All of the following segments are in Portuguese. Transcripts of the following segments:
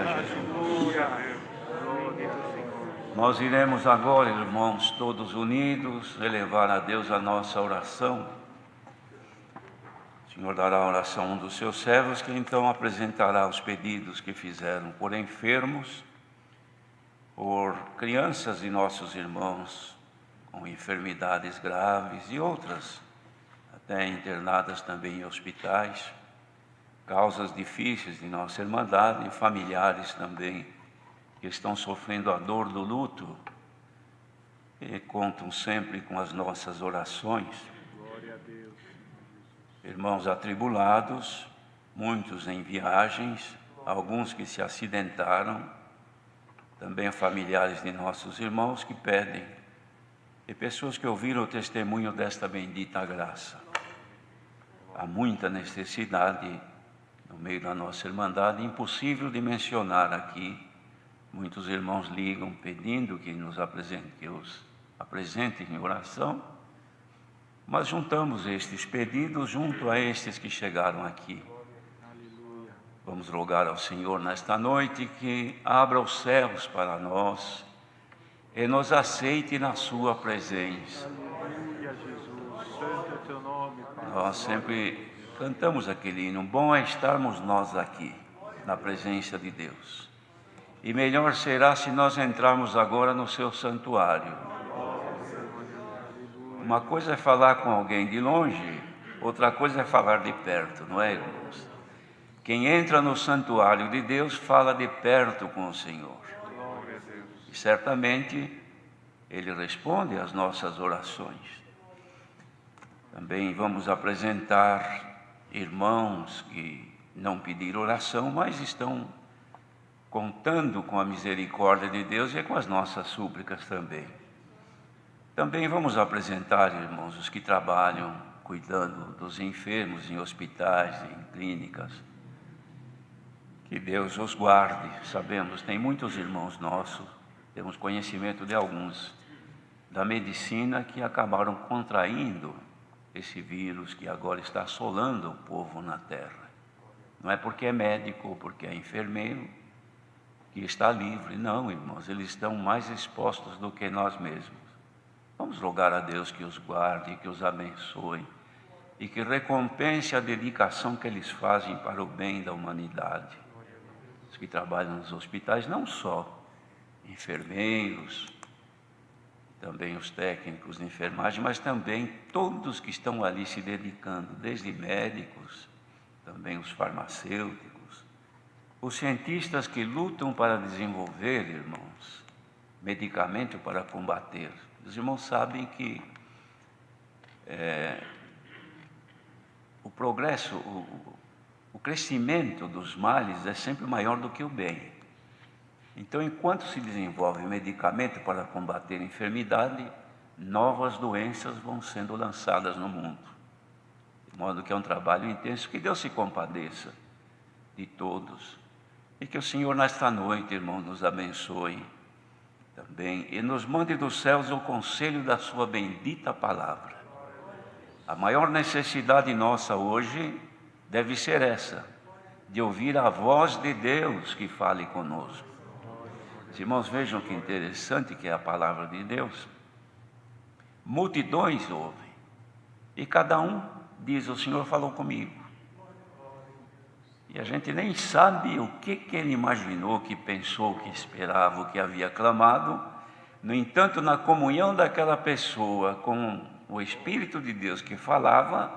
Jesus. Nós iremos agora, irmãos, todos unidos, elevar a Deus a nossa oração. O Senhor dará a oração a um dos seus servos, que então apresentará os pedidos que fizeram por enfermos, por crianças de nossos irmãos com enfermidades graves e outras, até internadas também em hospitais, causas difíceis de nossa irmandade e familiares também, que estão sofrendo a dor do luto e contam sempre com as nossas orações. Glória a Deus. Irmãos atribulados, muitos em viagens, alguns que se acidentaram, também familiares de nossos irmãos que pedem, e pessoas que ouviram o testemunho desta bendita graça. Há muita necessidade no meio da nossa irmandade, impossível de mencionar aqui. Muitos irmãos ligam pedindo que os apresentem em oração, mas juntamos estes pedidos junto a estes que chegaram aqui. Vamos rogar ao Senhor nesta noite que abra os céus para nós e nos aceite na sua presença. Aleluia, Jesus. Santo é o teu nome, Pai. Nós sempre cantamos aquele hino: bom é estarmos nós aqui, na presença de Deus. E melhor será se nós entrarmos agora no seu santuário. Uma coisa é falar com alguém de longe, outra coisa é falar de perto, não é, irmãos? Quem entra no santuário de Deus fala de perto com o Senhor. E certamente Ele responde às nossas orações. Também vamos apresentar irmãos que não pediram oração, mas estão contando com a misericórdia de Deus e com as nossas súplicas também. Também vamos apresentar, irmãos, os que trabalham cuidando dos enfermos em hospitais, em clínicas. Que Deus os guarde. Sabemos, tem muitos irmãos nossos, temos conhecimento de alguns, da medicina, que acabaram contraindo esse vírus que agora está assolando o povo na terra. Não é porque é médico ou porque é enfermeiro que está livre. Não, irmãos, eles estão mais expostos do que nós mesmos. Vamos rogar a Deus que os guarde, que os abençoe e que recompense a dedicação que eles fazem para o bem da humanidade. Os que trabalham nos hospitais, não só enfermeiros, também os técnicos de enfermagem, mas também todos que estão ali se dedicando, desde médicos, também os farmacêuticos, os cientistas que lutam para desenvolver, irmãos, medicamento para combater. Os irmãos sabem que o progresso, o crescimento dos males é sempre maior do que o bem. Então, enquanto se desenvolve medicamento para combater a enfermidade, novas doenças vão sendo lançadas no mundo. De modo que é um trabalho intenso. Que Deus se compadeça de todos. E que o Senhor, nesta noite, irmãos, nos abençoe também e nos mande dos céus o conselho da sua bendita palavra. A maior necessidade nossa hoje deve ser essa, de ouvir a voz de Deus que fale conosco. Os irmãos, vejam que interessante que é a palavra de Deus. Multidões ouvem e cada um diz: o Senhor falou comigo. E a gente nem sabe o que ele imaginou, que pensou, que esperava, o que havia clamado. No entanto, na comunhão daquela pessoa com o Espírito de Deus que falava,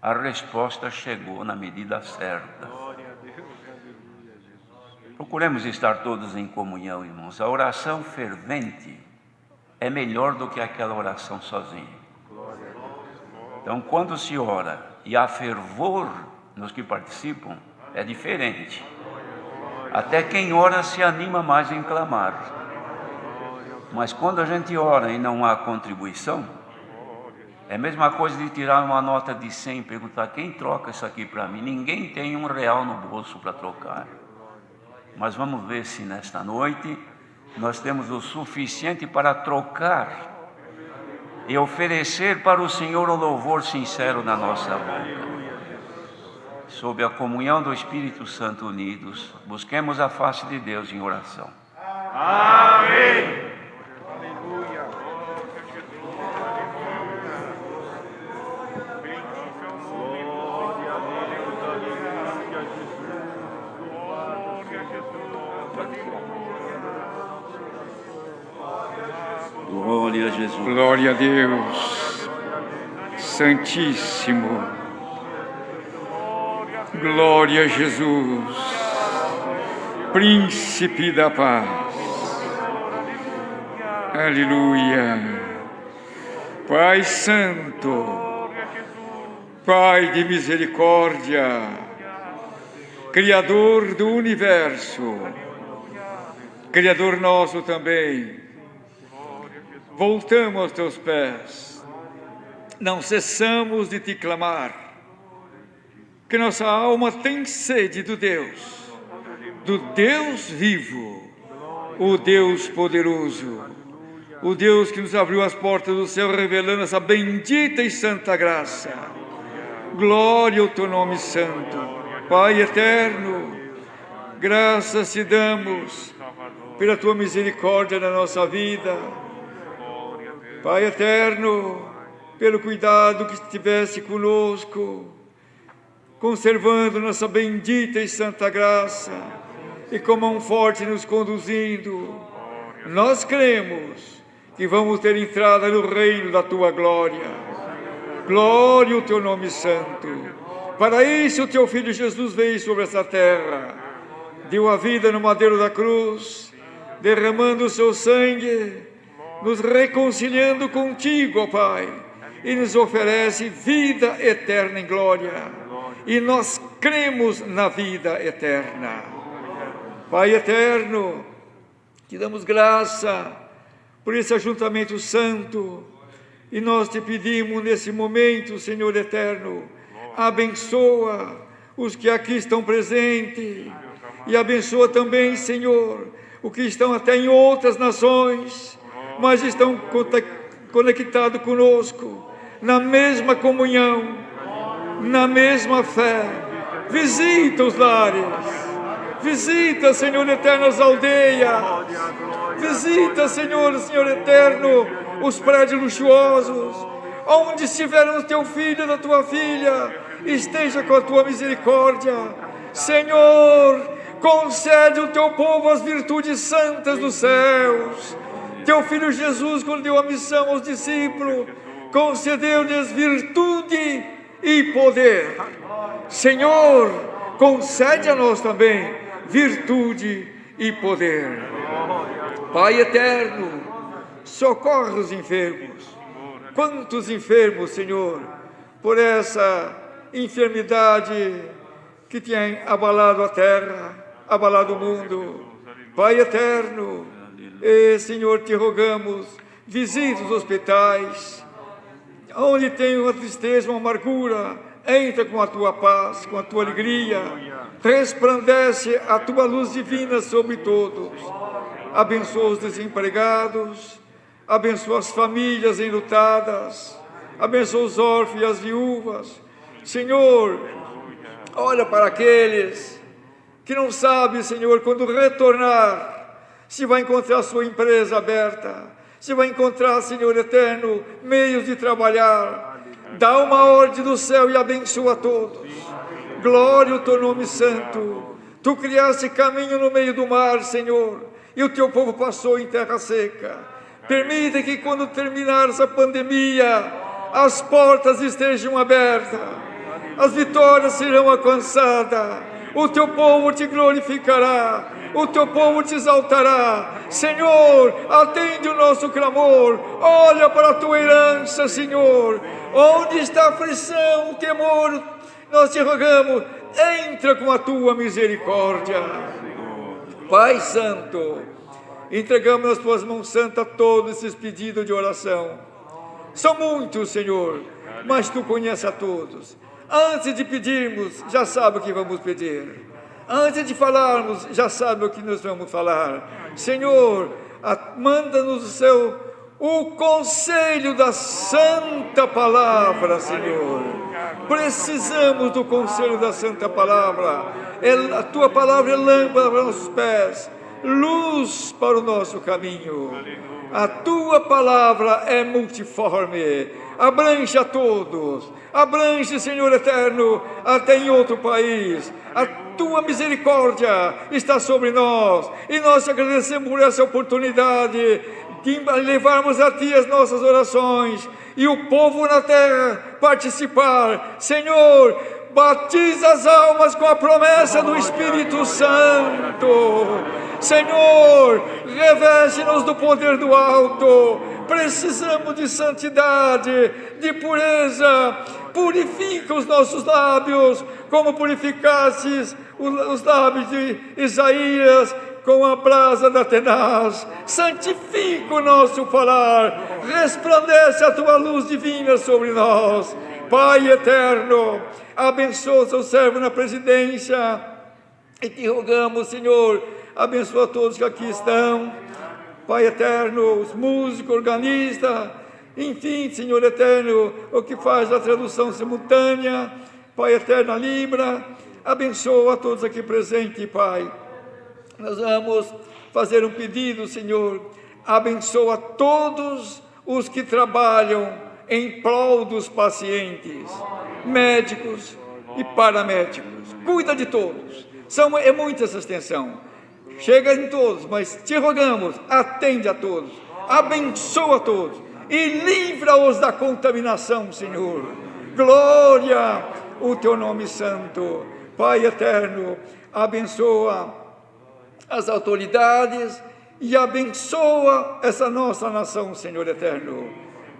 a resposta chegou na medida certa. Glória a Deus, aleluia, Jesus. Procuremos estar todos em comunhão, irmãos. A oração fervente é melhor do que aquela oração sozinha. Então, quando se ora e há fervor nos que participam, é diferente. Até quem ora se anima mais em clamar. Mas quando a gente ora e não há contribuição, é a mesma coisa de tirar uma nota de 100 e perguntar: quem troca isso aqui para mim? Ninguém tem R$1 no bolso para trocar. Mas vamos ver se nesta noite nós temos o suficiente para trocar e oferecer para o Senhor o louvor sincero na nossa boca. sob a comunhão do Espírito Santo unidos, busquemos a face de Deus em oração. Amém. Glória a Jesus. Glória a Deus, Santíssimo. Glória a Jesus, Príncipe da Paz. Aleluia. Pai Santo, Pai de misericórdia, Criador do universo, Criador nosso também, voltamos aos teus pés, não cessamos de te clamar, que nossa alma tem sede do Deus vivo, o Deus poderoso, o Deus que nos abriu as portas do céu, revelando essa bendita e santa graça. Glória ao teu nome santo, Pai eterno, graças te damos pela tua misericórdia na nossa vida, Pai eterno, pelo cuidado que tiveste conosco, conservando nossa bendita e santa graça, e com mão forte nos conduzindo. Nós cremos que vamos ter entrada no reino da tua glória. Glória ao teu nome santo. Para isso o teu Filho Jesus veio sobre essa terra, deu a vida no madeiro da cruz, derramando o seu sangue, nos reconciliando contigo, ó Pai, e nos oferece vida eterna em glória. E nós cremos na vida eterna. Pai eterno, te damos graça por esse ajuntamento santo, e nós te pedimos nesse momento, Senhor eterno, abençoa os que aqui estão presentes, e abençoa também, Senhor, os que estão até em outras nações, mas estão conectados conosco, na mesma comunhão, na mesma fé. Visita os lares, visita, Senhor eterno, as aldeias, visita, Senhor eterno, os prédios luxuosos, onde estiver o teu filho e a tua filha, esteja com a tua misericórdia. Senhor, concede ao teu povo as virtudes santas dos céus. Teu filho Jesus, quando deu a missão aos discípulos, concedeu-lhes virtude e poder. Senhor, concede a nós também virtude e poder. Pai eterno, socorre os enfermos. Quantos enfermos, Senhor, por essa enfermidade que tem abalado a terra, abalado o mundo. Pai eterno, Senhor, te rogamos, visita os hospitais, onde tem uma tristeza, uma amargura, entra com a tua paz, com a tua alegria, resplandece a tua luz divina sobre todos. Abençoa os desempregados, abençoa as famílias enlutadas, abençoa os órfãos e as viúvas. Senhor, olha para aqueles que não sabem, Senhor, quando retornar, se vai encontrar a sua empresa aberta, se vai encontrar, Senhor eterno, meios de trabalhar. Dá uma ordem do céu e abençoa a todos. Glória ao teu nome santo. Tu criaste caminho no meio do mar, Senhor, e o teu povo passou em terra seca. Permita que quando terminar essa pandemia, as portas estejam abertas, as vitórias serão alcançadas, o teu povo te glorificará, o teu povo te exaltará. Senhor, atende o nosso clamor, olha para a tua herança, Senhor. Onde está a aflição, o temor, nós te rogamos, entra com a tua misericórdia. Pai Santo, entregamos nas tuas mãos santas todos esses pedidos de oração. São muitos, Senhor, mas tu conheces a todos. Antes de pedirmos, já sabe o que vamos pedir. Antes de falarmos, já sabe o que nós vamos falar. Senhor, manda-nos o céu o conselho da santa palavra, Senhor. Precisamos do conselho da Santa Palavra. A tua palavra é lâmpada para nossos pés, luz para o nosso caminho. A tua palavra é multiforme, abrange a todos, abrange, Senhor eterno, até em outro país. A tua misericórdia está sobre nós, e nós te agradecemos por essa oportunidade de levarmos a ti as nossas orações, e o povo na terra participar. Senhor, batiza as almas com a promessa do Espírito Santo. Senhor, reveste-nos do poder do alto. Precisamos de santidade, de pureza. Purifica os nossos lábios, como purificastes os lábios de Isaías com a brasa da tenaz. Santifica o nosso falar, resplandece a tua luz divina sobre nós. Pai eterno, abençoa o seu servo na presidência, e te rogamos, Senhor, abençoa todos que aqui estão. Pai eterno, os músicos, organistas, enfim, Senhor eterno, o que faz a tradução simultânea, Pai eterno, a Libra, abençoa a todos aqui presentes, Pai. Nós vamos fazer um pedido, Senhor, abençoa todos os que trabalham em prol dos pacientes, médicos e paramédicos. Cuida de todos, é muita essa extensão, chega em todos, mas te rogamos, atende a todos, abençoa a todos e livra-os da contaminação, Senhor. Glória o teu nome santo. Pai eterno, abençoa as autoridades e abençoa essa nossa nação, Senhor eterno.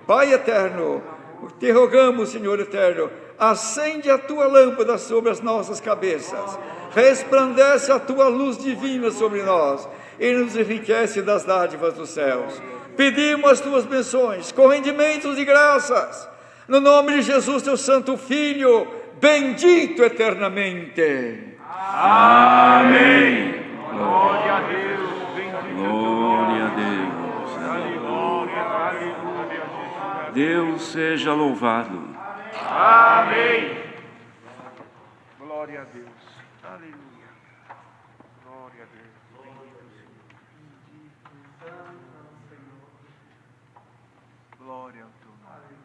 Pai eterno, te rogamos, Senhor eterno, acende a tua lâmpada sobre as nossas cabeças, resplandece a tua luz divina sobre nós e nos enriquece das dádivas dos céus. Pedimos as tuas bênçãos, com rendimentos e graças, no nome de Jesus, teu santo Filho, bendito eternamente. Amém. Glória a Deus, bendito Glória a Deus. Aleluia, aleluia. Deus seja louvado. Amém. Glória a Deus. Aleluia. Glória a Deus. Glória ao teu nome.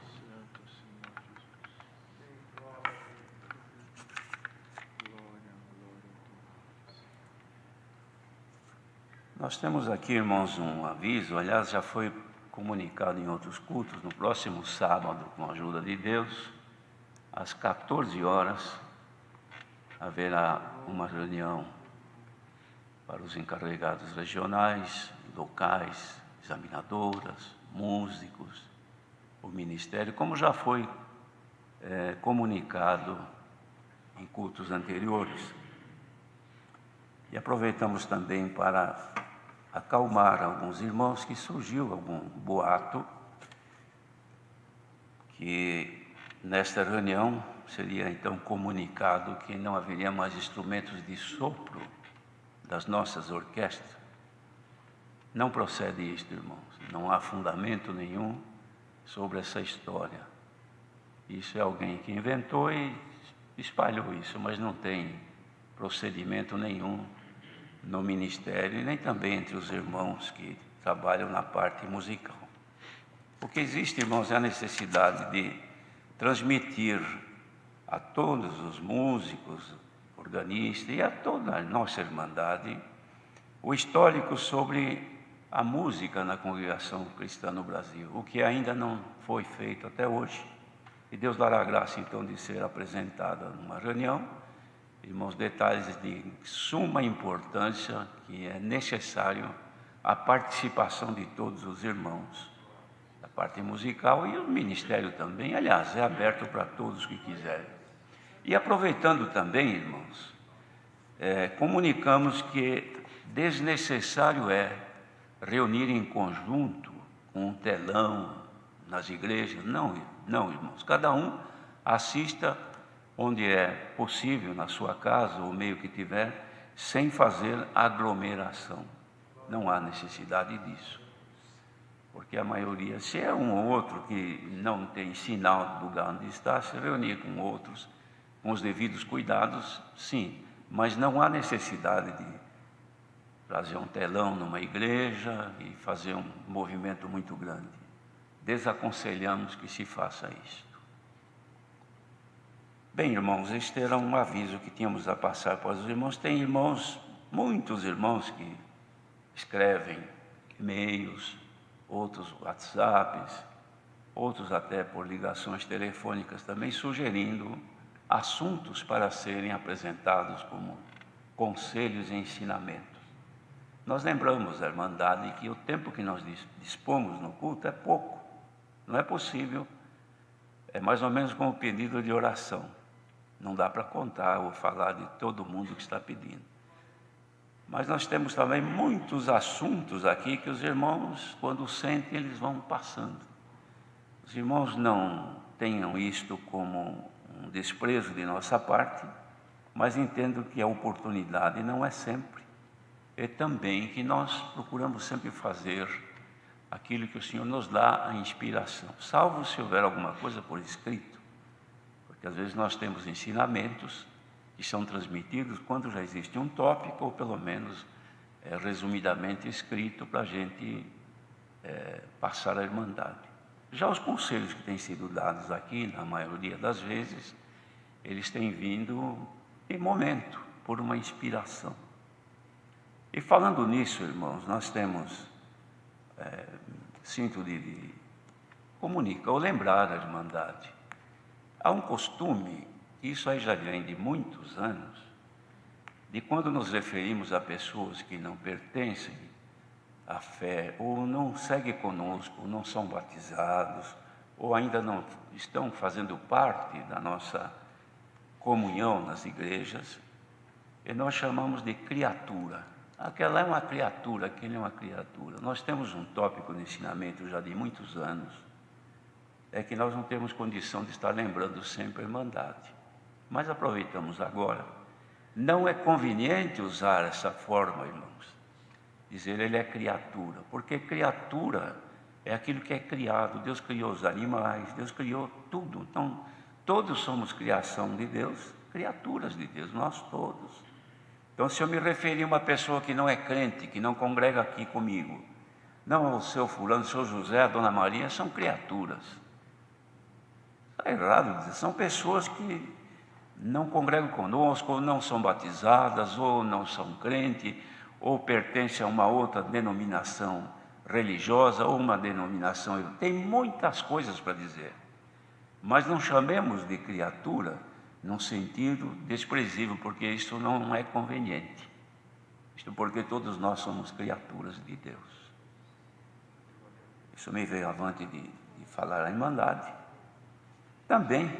Santo Senhor Jesus. Glória, glória ao teu nome. Nós temos aqui, irmãos, um aviso, aliás, já foi comunicado em outros cultos. No próximo sábado, com a ajuda de Deus, às 14 horas, haverá uma reunião para os encarregados regionais, locais, examinadoras, músicos, o ministério, como já foi comunicado em cultos anteriores. E aproveitamos também para acalmar alguns irmãos que surgiu algum boato que nesta reunião seria então comunicado que não haveria mais instrumentos de sopro das nossas orquestras. Não procede isto, irmãos. Não há fundamento nenhum sobre essa história. Isso é alguém que inventou e espalhou isso, mas não tem procedimento nenhum no ministério e nem também entre os irmãos que trabalham na parte musical. O que existe, irmãos, é a necessidade de transmitir a todos os músicos, organistas e a toda a nossa irmandade o histórico sobre a música na congregação cristã no Brasil, o que ainda não foi feito até hoje. E Deus dará a graça, então, de ser apresentada numa reunião, irmãos, detalhes de suma importância, que é necessário a participação de todos os irmãos, da parte musical e o ministério também, aliás, é aberto para todos que quiserem. E aproveitando também, irmãos, comunicamos que desnecessário é reunir em conjunto, com um telão nas igrejas. Não, irmãos, cada um assista onde é possível, na sua casa, ou meio que tiver, sem fazer aglomeração. não há necessidade disso. Porque a maioria, se é um ou outro que não tem sinal do lugar onde está, se reunir com outros, com os devidos cuidados, sim. Mas não há necessidade de trazer um telão numa igreja e fazer um movimento muito grande. Desaconselhamos que se faça isto. Bem, irmãos, este era um aviso que tínhamos a passar para os irmãos. Tem irmãos, muitos irmãos que escrevem e-mails, outros WhatsApps, outros até por ligações telefônicas também, sugerindo assuntos para serem apresentados como conselhos e ensinamentos. Nós lembramos, a Irmandade, que o tempo que nós dispomos no culto é pouco. Não é possível, é mais ou menos como o pedido de oração. Não dá para contar ou falar de todo mundo que está pedindo. Mas nós temos também muitos assuntos aqui que os irmãos, quando sentem, eles vão passando. Os irmãos não tenham isto como um desprezo de nossa parte, mas entendo que a oportunidade não é sempre. E também que nós procuramos sempre fazer aquilo que o Senhor nos dá a inspiração, salvo se houver alguma coisa por escrito. Porque às vezes nós temos ensinamentos que são transmitidos quando já existe um tópico, ou pelo menos resumidamente escrito para a gente passar a Irmandade. Já os conselhos que têm sido dados aqui, na maioria das vezes, eles têm vindo em momento, por uma inspiração. E falando nisso, irmãos, nós temos, sinto de comunicar ou lembrar a Irmandade. Há um costume, isso aí já vem de muitos anos, de quando nos referimos a pessoas que não pertencem à fé, ou não seguem conosco, ou não são batizados, ou ainda não estão fazendo parte da nossa comunhão nas igrejas, e nós chamamos de criatura. Aquela é uma criatura, aquele é uma criatura. Nós temos um tópico no ensinamento já de muitos anos, é que nós não temos condição de estar lembrando sempre a Irmandade. Mas aproveitamos agora. Não é conveniente usar essa forma, irmãos, dizer ele é criatura, porque criatura é aquilo que é criado. Deus criou os animais, Deus criou tudo. Então, todos somos criação de Deus, criaturas de Deus, nós todos. Então, se eu me referir a uma pessoa que não é crente, que não congrega aqui comigo, não, o seu fulano, o seu José, a dona Maria, são criaturas. Está errado dizer, são pessoas que não congregam conosco, ou não são batizadas, ou não são crentes, ou pertencem a uma outra denominação religiosa, ou uma denominação... Tem muitas coisas para dizer, mas não chamemos de criatura num sentido desprezível, porque isso não é conveniente. Isto porque todos nós somos criaturas de Deus. Isso me veio avante de falar a Irmandade. Também,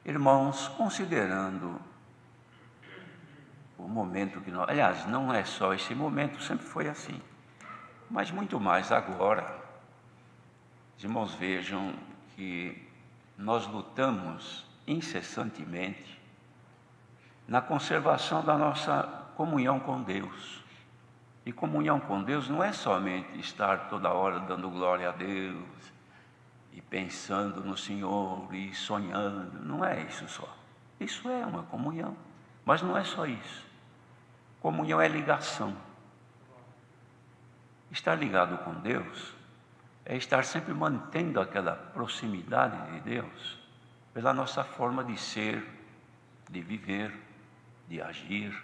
irmãos, considerando o momento que nós... Aliás, não é só esse momento, sempre foi assim, mas muito mais agora. Os irmãos vejam que nós lutamos incessantemente na conservação da nossa comunhão com Deus. E comunhão com Deus não é somente estar toda hora dando glória a Deus e pensando no Senhor e sonhando. Não é isso só. Isso é uma comunhão, mas não é só isso. Comunhão é ligação. Estar ligado com Deus é estar sempre mantendo aquela proximidade de Deus pela nossa forma de ser, de viver, de agir.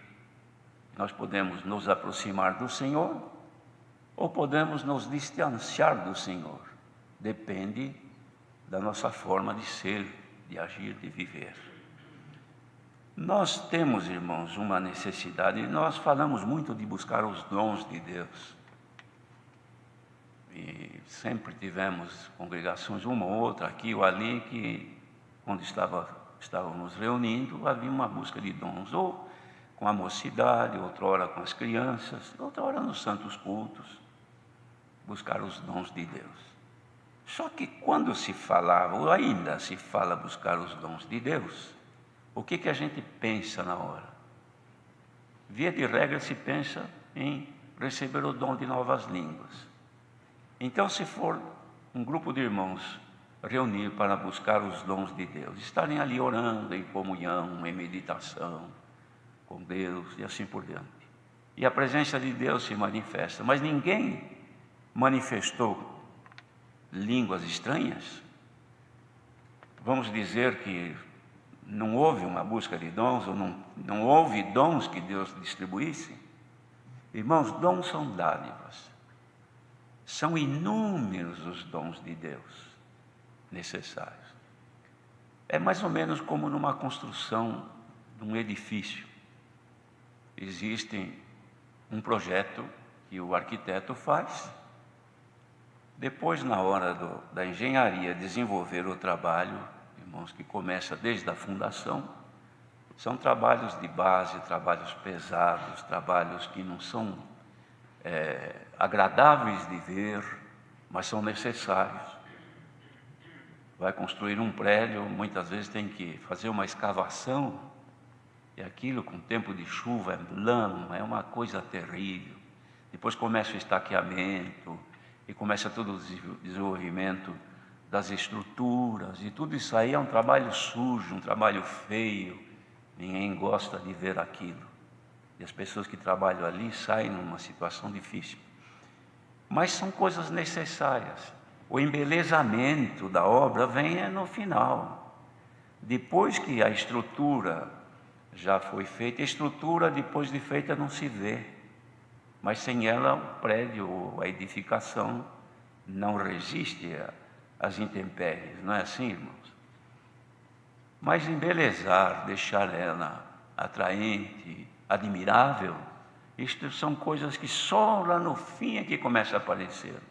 Nós podemos nos aproximar do Senhor ou podemos nos distanciar do Senhor. Depende da nossa forma de ser, de agir, de viver. Nós temos, irmãos, uma necessidade. Nós falamos muito de buscar os dons de Deus. E sempre tivemos congregações, uma ou outra, aqui ou ali, que quando estávamos reunindo, havia uma busca de dons, ou com a mocidade, outra hora com as crianças, outra hora nos santos cultos, buscar os dons de Deus. Só que quando se falava, ou ainda se fala buscar os dons de Deus, o que a gente pensa na hora? Via de regra se pensa em receber o dom de novas línguas. Então, se for um grupo de irmãos reunir para buscar os dons de Deus, estarem ali orando em comunhão, em meditação com Deus e assim por diante. E a presença de Deus se manifesta, mas ninguém manifestou línguas estranhas. Vamos dizer que não houve uma busca de dons, ou não houve dons que Deus distribuísse. Irmãos, dons são dádivas. São inúmeros os dons de Deus necessários. É mais ou menos como numa construção de um edifício. Existe um projeto que o arquiteto faz. Depois, na hora da engenharia, desenvolver o trabalho, irmãos, que começa desde a fundação, são trabalhos de base, trabalhos pesados, trabalhos que não são agradáveis de ver, mas são necessários. Vai construir um prédio, muitas vezes tem que fazer uma escavação, e aquilo com tempo de chuva é lama, é uma coisa terrível. Depois começa o estaqueamento, e começa todo o desenvolvimento das estruturas, e tudo isso aí é um trabalho sujo, um trabalho feio, ninguém gosta de ver aquilo. E as pessoas que trabalham ali saem numa situação difícil. Mas são coisas necessárias. O embelezamento da obra vem no final. Depois que a estrutura já foi feita, a estrutura depois de feita não se vê. Mas sem ela o prédio, a edificação não resiste às intempéries, não é assim, irmãos? Mas embelezar, deixar ela atraente, admirável, isto são coisas que só lá no fim é que começa a aparecer.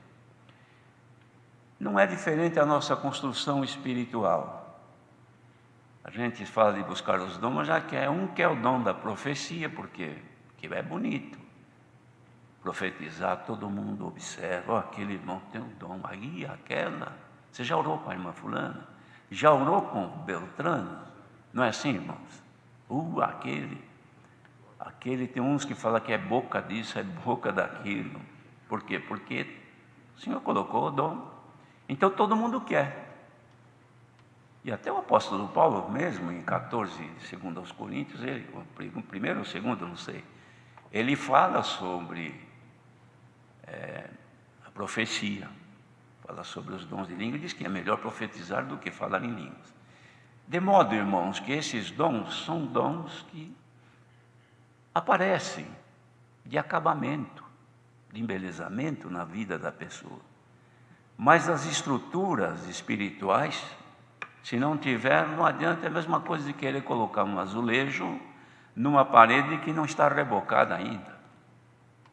Não é diferente a nossa construção espiritual. A gente fala de buscar os dons, mas já quer que é o dom da profecia, porque é bonito. Profetizar, todo mundo observa, aquele irmão tem um dom, aí aquela. Você já orou com a irmã fulana? Já orou com o Beltrano? Não é assim, irmãos? Aquele tem uns que falam que é boca disso, é boca daquilo. Por quê? Porque o Senhor colocou o dom. Então todo mundo quer. E até o apóstolo Paulo mesmo, em 14, segundo aos Coríntios, o primeiro ou o segundo, não sei, ele fala sobre a profecia, fala sobre os dons de língua e diz que é melhor profetizar do que falar em línguas. De modo, irmãos, que esses dons são dons que aparecem de acabamento, de embelezamento na vida da pessoa. Mas as estruturas espirituais, se não tiver, não adianta, é a mesma coisa de querer colocar um azulejo numa parede que não está rebocada ainda.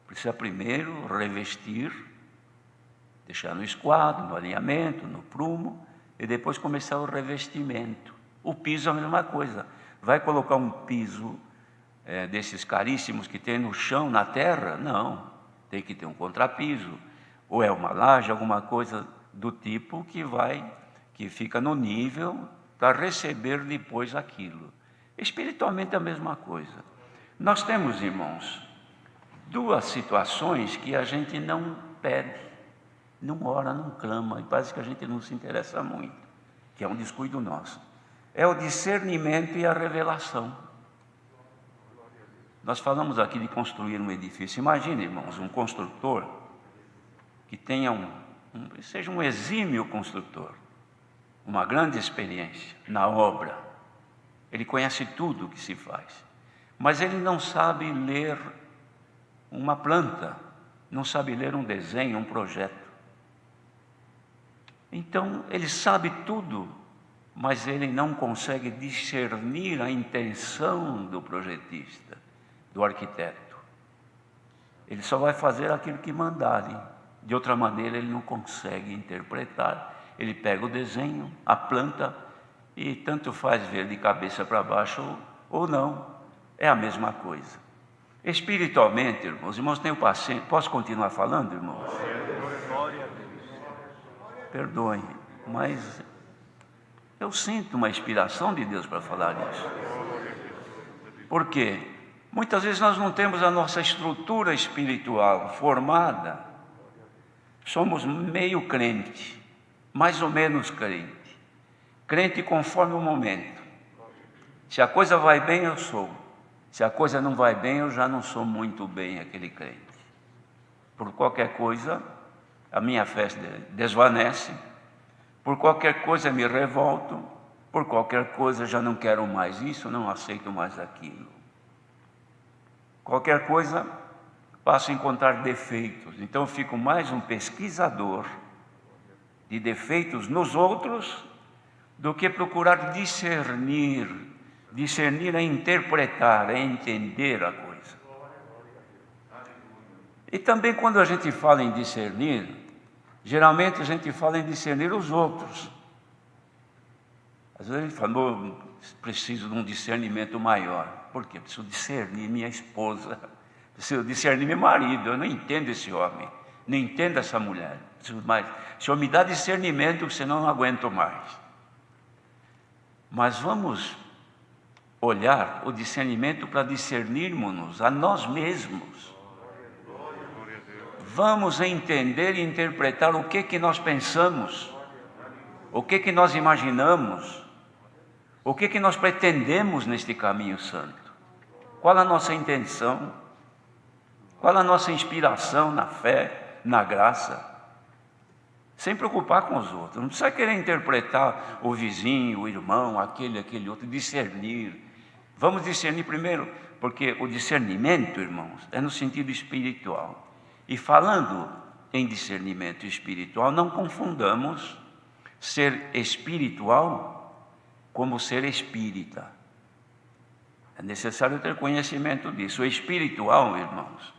Precisa primeiro revestir, deixar no esquadro, no alinhamento, no prumo, e depois começar o revestimento. O piso é a mesma coisa. Vai colocar um piso desses caríssimos que tem no chão, na terra? Não. Tem que ter um contrapiso. Ou é uma laje, alguma coisa do tipo que fica no nível para receber depois aquilo. Espiritualmente é a mesma coisa. Nós temos, irmãos, duas situações que a gente não pede, não ora, não clama, e parece que a gente não se interessa muito, que é um descuido nosso. É o discernimento e a revelação. Nós falamos aqui de construir um edifício. Imagine, irmãos, um construtor que tenha seja um exímio construtor, uma grande experiência na obra. Ele conhece tudo o que se faz, mas ele não sabe ler uma planta, não sabe ler um desenho, um projeto. Então, ele sabe tudo, mas ele não consegue discernir a intenção do projetista, do arquiteto. Ele só vai fazer aquilo que mandarem. De outra maneira, ele não consegue interpretar. Ele pega o desenho, a planta, e tanto faz ver de cabeça para baixo ou não. É a mesma coisa. Espiritualmente, irmãos, tenham paciência. Posso continuar falando, irmãos? Perdoem, mas eu sinto uma inspiração de Deus para falar isso. Por quê? Muitas vezes nós não temos a nossa estrutura espiritual formada. Somos meio crente, mais ou menos crente. Crente conforme o momento. Se a coisa vai bem, eu sou. Se a coisa não vai bem, eu já não sou muito bem aquele crente. Por qualquer coisa, a minha fé desvanece. Por qualquer coisa, me revolto. Por qualquer coisa, já não quero mais isso, não aceito mais aquilo. Qualquer coisa, passo a encontrar defeitos. Então, eu fico mais um pesquisador de defeitos nos outros do que procurar discernir. Discernir é interpretar, é entender a coisa. E também quando a gente fala em discernir, geralmente a gente fala em discernir os outros. Às vezes a gente fala, preciso de um discernimento maior. Por quê? Preciso discernir minha esposa, preciso discernir meu marido. Eu não entendo esse homem, não entendo essa mulher. Preciso mais. O Senhor me dá discernimento, senão eu não aguento mais. Mas vamos olhar o discernimento para discernirmos-nos a nós mesmos. Vamos entender e interpretar o que nós pensamos, o que nós imaginamos, o que nós pretendemos neste caminho santo. Qual a nossa intenção? Qual a nossa inspiração na fé, na graça? Sem preocupar com os outros. Não precisa querer interpretar o vizinho, o irmão, aquele outro, discernir. Vamos discernir primeiro, porque o discernimento, irmãos, é no sentido espiritual. E falando em discernimento espiritual, não confundamos ser espiritual como ser espírita. É necessário ter conhecimento disso. O espiritual, irmãos,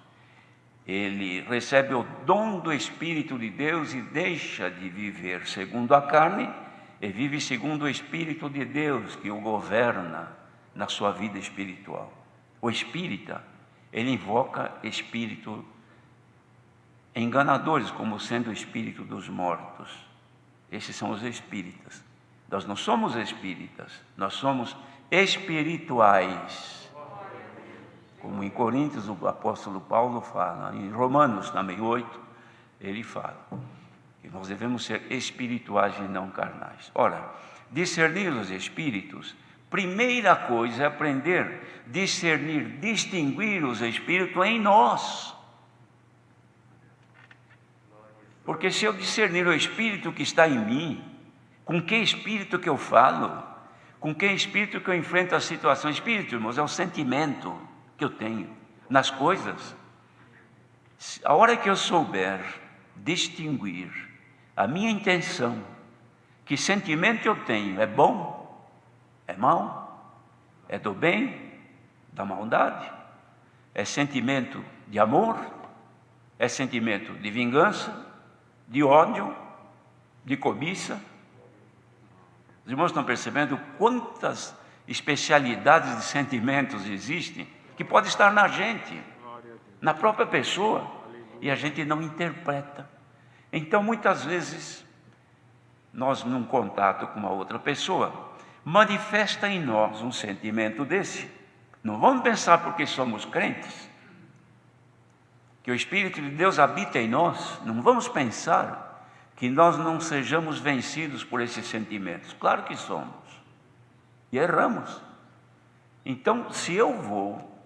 ele recebe o dom do Espírito de Deus e deixa de viver segundo a carne e vive segundo o Espírito de Deus que o governa na sua vida espiritual. O espírita, ele invoca espírito enganadores como sendo o espírito dos mortos. Esses são os espíritas. Nós não somos espíritas, nós somos espirituais. Como em Coríntios o apóstolo Paulo fala, em Romanos também 8, ele fala que nós devemos ser espirituais e não carnais. Ora, discernir os espíritos, primeira coisa é aprender a discernir, distinguir os espíritos em nós. Porque se eu discernir o espírito que está em mim, com que espírito que eu falo, com que espírito que eu enfrento as situações, espírito, irmãos, é o sentimento que eu tenho nas coisas. A hora que eu souber distinguir a minha intenção, que sentimento eu tenho, é bom, é mau, é do bem, da maldade, é sentimento de amor, é sentimento de vingança, de ódio, de cobiça. Os irmãos estão percebendo quantas especialidades de sentimentos existem que pode estar na gente, na própria pessoa, e a gente não interpreta. Então, muitas vezes, nós, num contato com uma outra pessoa, manifesta em nós um sentimento desse. Não vamos pensar porque somos crentes que o Espírito de Deus habita em nós. Não vamos pensar que nós não sejamos vencidos por esses sentimentos. Claro que somos. E erramos. Então, se eu vou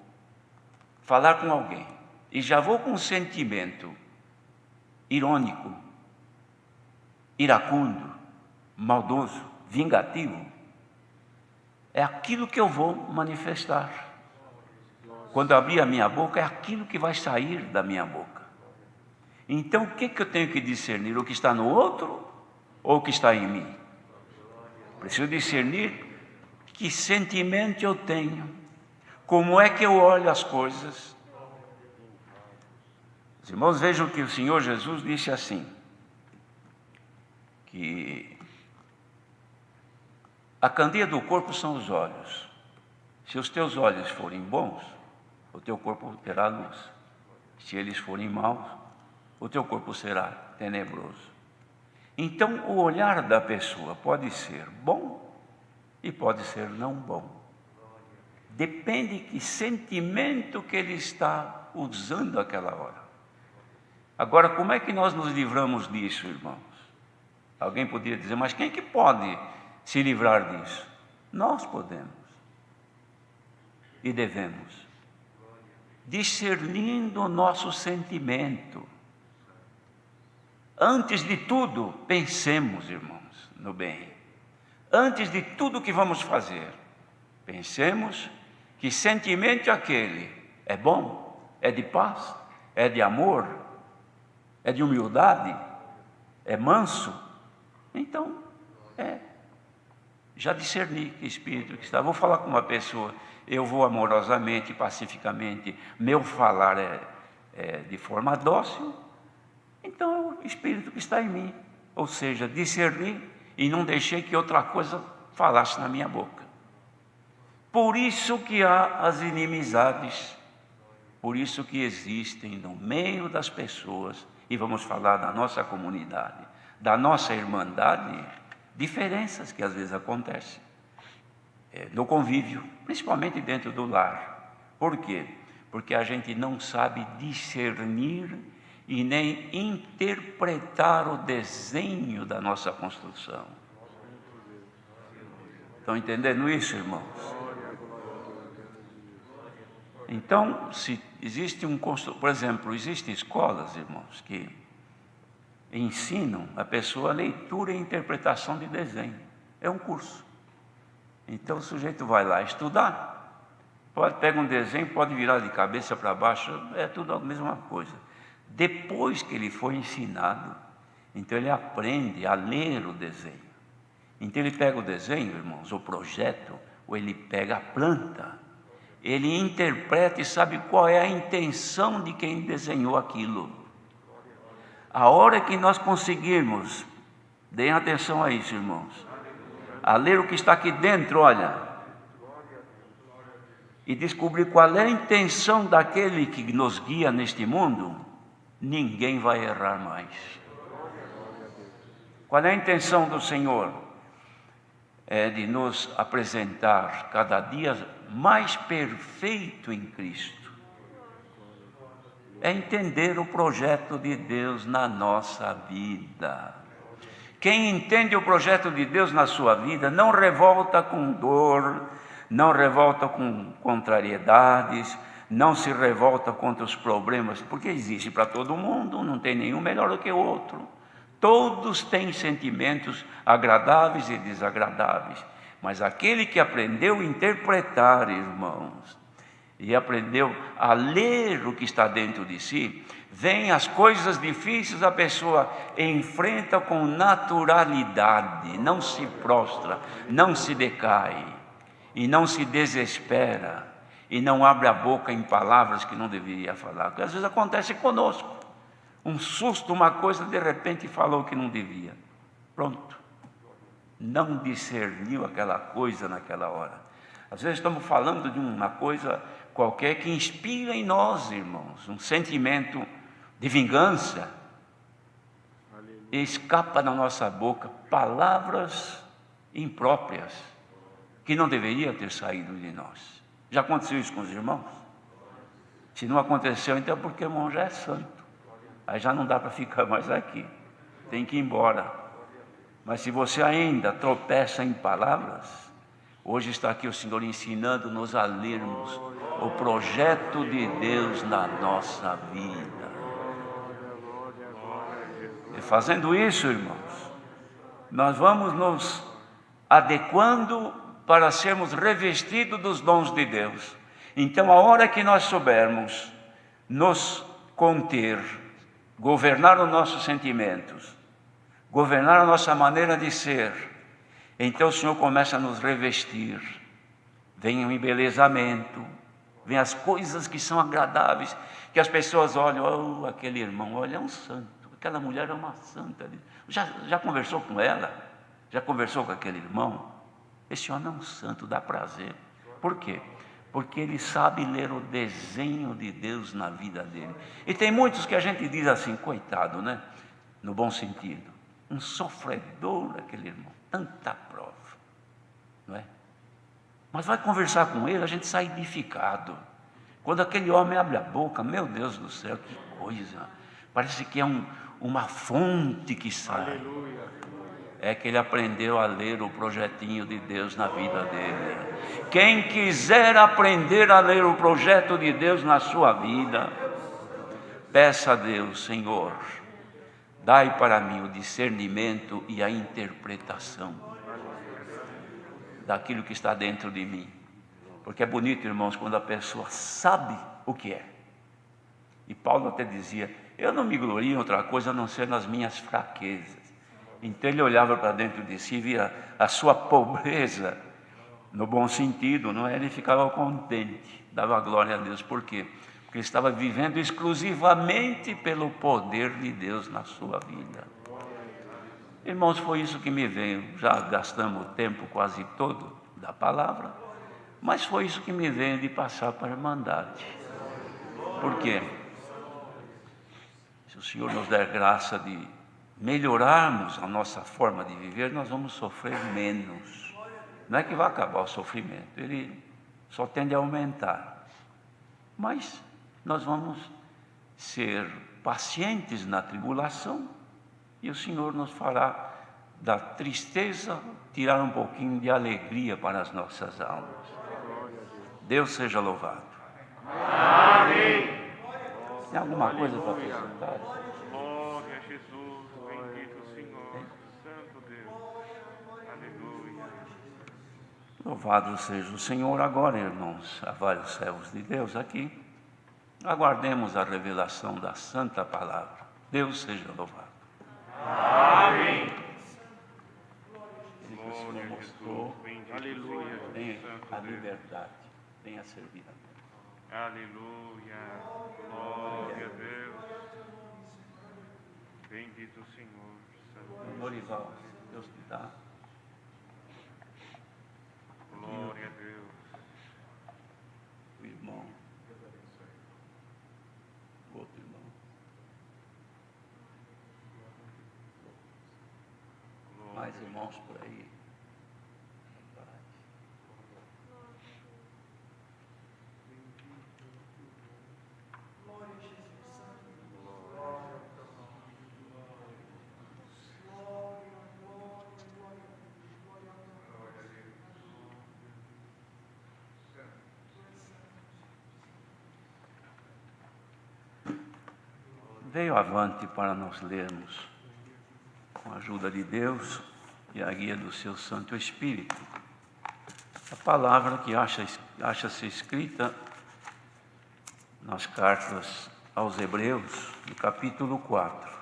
falar com alguém e já vou com um sentimento irônico, iracundo, maldoso, vingativo, é aquilo que eu vou manifestar. Quando abrir a minha boca, é aquilo que vai sair da minha boca. Então, o que eu tenho que discernir? O que está no outro ou o que está em mim? Preciso discernir que sentimento eu tenho, como é que eu olho as coisas. Os irmãos, vejam que o Senhor Jesus disse assim, que a candeia do corpo são os olhos. Se os teus olhos forem bons, o teu corpo terá luz. Se eles forem maus, o teu corpo será tenebroso. Então, o olhar da pessoa pode ser bom e pode ser não bom. Depende que sentimento que ele está usando aquela hora. Agora, como é que nós nos livramos disso, irmãos? Alguém poderia dizer, mas quem é que pode se livrar disso? Nós podemos e devemos, discernindo o nosso sentimento. Antes de tudo, pensemos, irmãos, no bem. Antes de tudo que vamos fazer, pensemos que sentimento aquele é bom, é de paz, é de amor, é de humildade, é manso. Então, já discerni que espírito que está. Vou falar com uma pessoa, eu vou amorosamente, pacificamente, meu falar é de forma dócil, então é o espírito que está em mim. Ou seja, discerni e não deixei que outra coisa falasse na minha boca. Por isso que há as inimizades, por isso que existem no meio das pessoas, e vamos falar da nossa comunidade, da nossa irmandade, diferenças que às vezes acontecem no convívio, principalmente dentro do lar. Por quê? Porque a gente não sabe discernir e nem interpretar o desenho da nossa construção. Estão entendendo isso, irmãos? Então, se existe por exemplo, existem escolas, irmãos, que ensinam a pessoa a leitura e interpretação de desenho. É um curso. Então o sujeito vai lá estudar, pega um desenho, pode virar de cabeça para baixo, é tudo a mesma coisa. Depois que ele foi ensinado, então ele aprende a ler o desenho. Então ele pega o desenho, irmãos, o projeto, ou ele pega a planta, ele interpreta e sabe qual é a intenção de quem desenhou aquilo. A hora que nós conseguirmos, deem atenção a isso, irmãos, a ler o que está aqui dentro, olha, e descobrir qual é a intenção daquele que nos guia neste mundo, ninguém vai errar mais. Qual é a intenção do Senhor? É de nos apresentar cada dia mais perfeito em Cristo. É entender o projeto de Deus na nossa vida. Quem entende o projeto de Deus na sua vida não revolta com dor, não revolta com contrariedades, não se revolta contra os problemas, porque existe para todo mundo, não tem nenhum melhor do que o outro. Todos têm sentimentos agradáveis e desagradáveis, mas aquele que aprendeu a interpretar, irmãos, e aprendeu a ler o que está dentro de si, vem as coisas difíceis, a pessoa enfrenta com naturalidade, não se prostra, não se decai, e não se desespera, e não abre a boca em palavras que não deveria falar, porque às vezes acontece conosco, um susto, uma coisa, de repente falou que não devia, pronto, não discerniu aquela coisa naquela hora. Às vezes estamos falando de uma coisa qualquer que inspira em nós, irmãos, um sentimento de vingança, e escapa da nossa boca palavras impróprias, que não deveria ter saído de nós. Já aconteceu isso com os irmãos? Se não aconteceu, então é porque o irmão já é santo, aí já não dá para ficar mais aqui, tem que ir embora. Mas se você ainda tropeça em palavras, hoje está aqui o Senhor ensinando-nos a lermos o projeto de Deus na nossa vida. E fazendo isso, irmãos, nós vamos nos adequando para sermos revestidos dos dons de Deus. Então, a hora que nós soubermos nos conter, governar os nossos sentimentos, governar a nossa maneira de ser, então o Senhor começa a nos revestir. Vem o embelezamento, vem as coisas que são agradáveis, que as pessoas olham, oh, aquele irmão, olha, é um santo, aquela mulher é uma santa. Já conversou com ela? Já conversou com aquele irmão? Esse homem é um santo, dá prazer. Por quê? Porque ele sabe ler o desenho de Deus na vida dele. E tem muitos que a gente diz assim, coitado, né? No bom sentido. Um sofredor, aquele irmão, tanta prova, não é? Mas vai conversar com ele, a gente sai edificado. Quando aquele homem abre a boca, meu Deus do céu, que coisa! Parece que é uma fonte que sai. Aleluia. É que ele aprendeu a ler o projetinho de Deus na vida dele. Quem quiser aprender a ler o projeto de Deus na sua vida, peça a Deus: Senhor, dai para mim o discernimento e a interpretação daquilo que está dentro de mim. Porque é bonito, irmãos, quando a pessoa sabe o que é. E Paulo até dizia: eu não me glorio em outra coisa a não ser nas minhas fraquezas. Então ele olhava para dentro de si e via a sua pobreza, no bom sentido, não é? Ele ficava contente, dava glória a Deus. Por quê? Porque ele estava vivendo exclusivamente pelo poder de Deus na sua vida. Irmãos, foi isso que me veio. Já gastamos o tempo quase todo da palavra, mas foi isso que me veio de passar para a Irmandade. Por quê? Se o Senhor nos der graça de melhorarmos a nossa forma de viver, nós vamos sofrer menos. Não é que vai acabar o sofrimento, ele só tende a aumentar. Mas nós vamos ser pacientes na tribulação e o Senhor nos fará da tristeza tirar um pouquinho de alegria para as nossas almas. Deus seja louvado. Amém. Tem alguma coisa para apresentar? Glória a Jesus, bendito Senhor, Santo Deus. Aleluia. Louvado seja o Senhor. Agora, irmãos, há vários servos de Deus aqui. Aguardemos a revelação da Santa Palavra. Deus seja louvado. Amém. Ele que o Glória Senhor a mostrou, Jesus, bendito Aleluia. tem Santo a Deus. liberdade, tem a servir a Deus. Aleluia. Glória a Deus. Bendito Senhor, Santo. Dorival, Deus te dá. Glória a Deus. O irmão, o outro irmão. Mais irmãos por aí. Veio avante para nós lermos, com a ajuda de Deus e a guia do seu Santo Espírito, a palavra que acha-se escrita nas cartas aos Hebreus, no capítulo 4.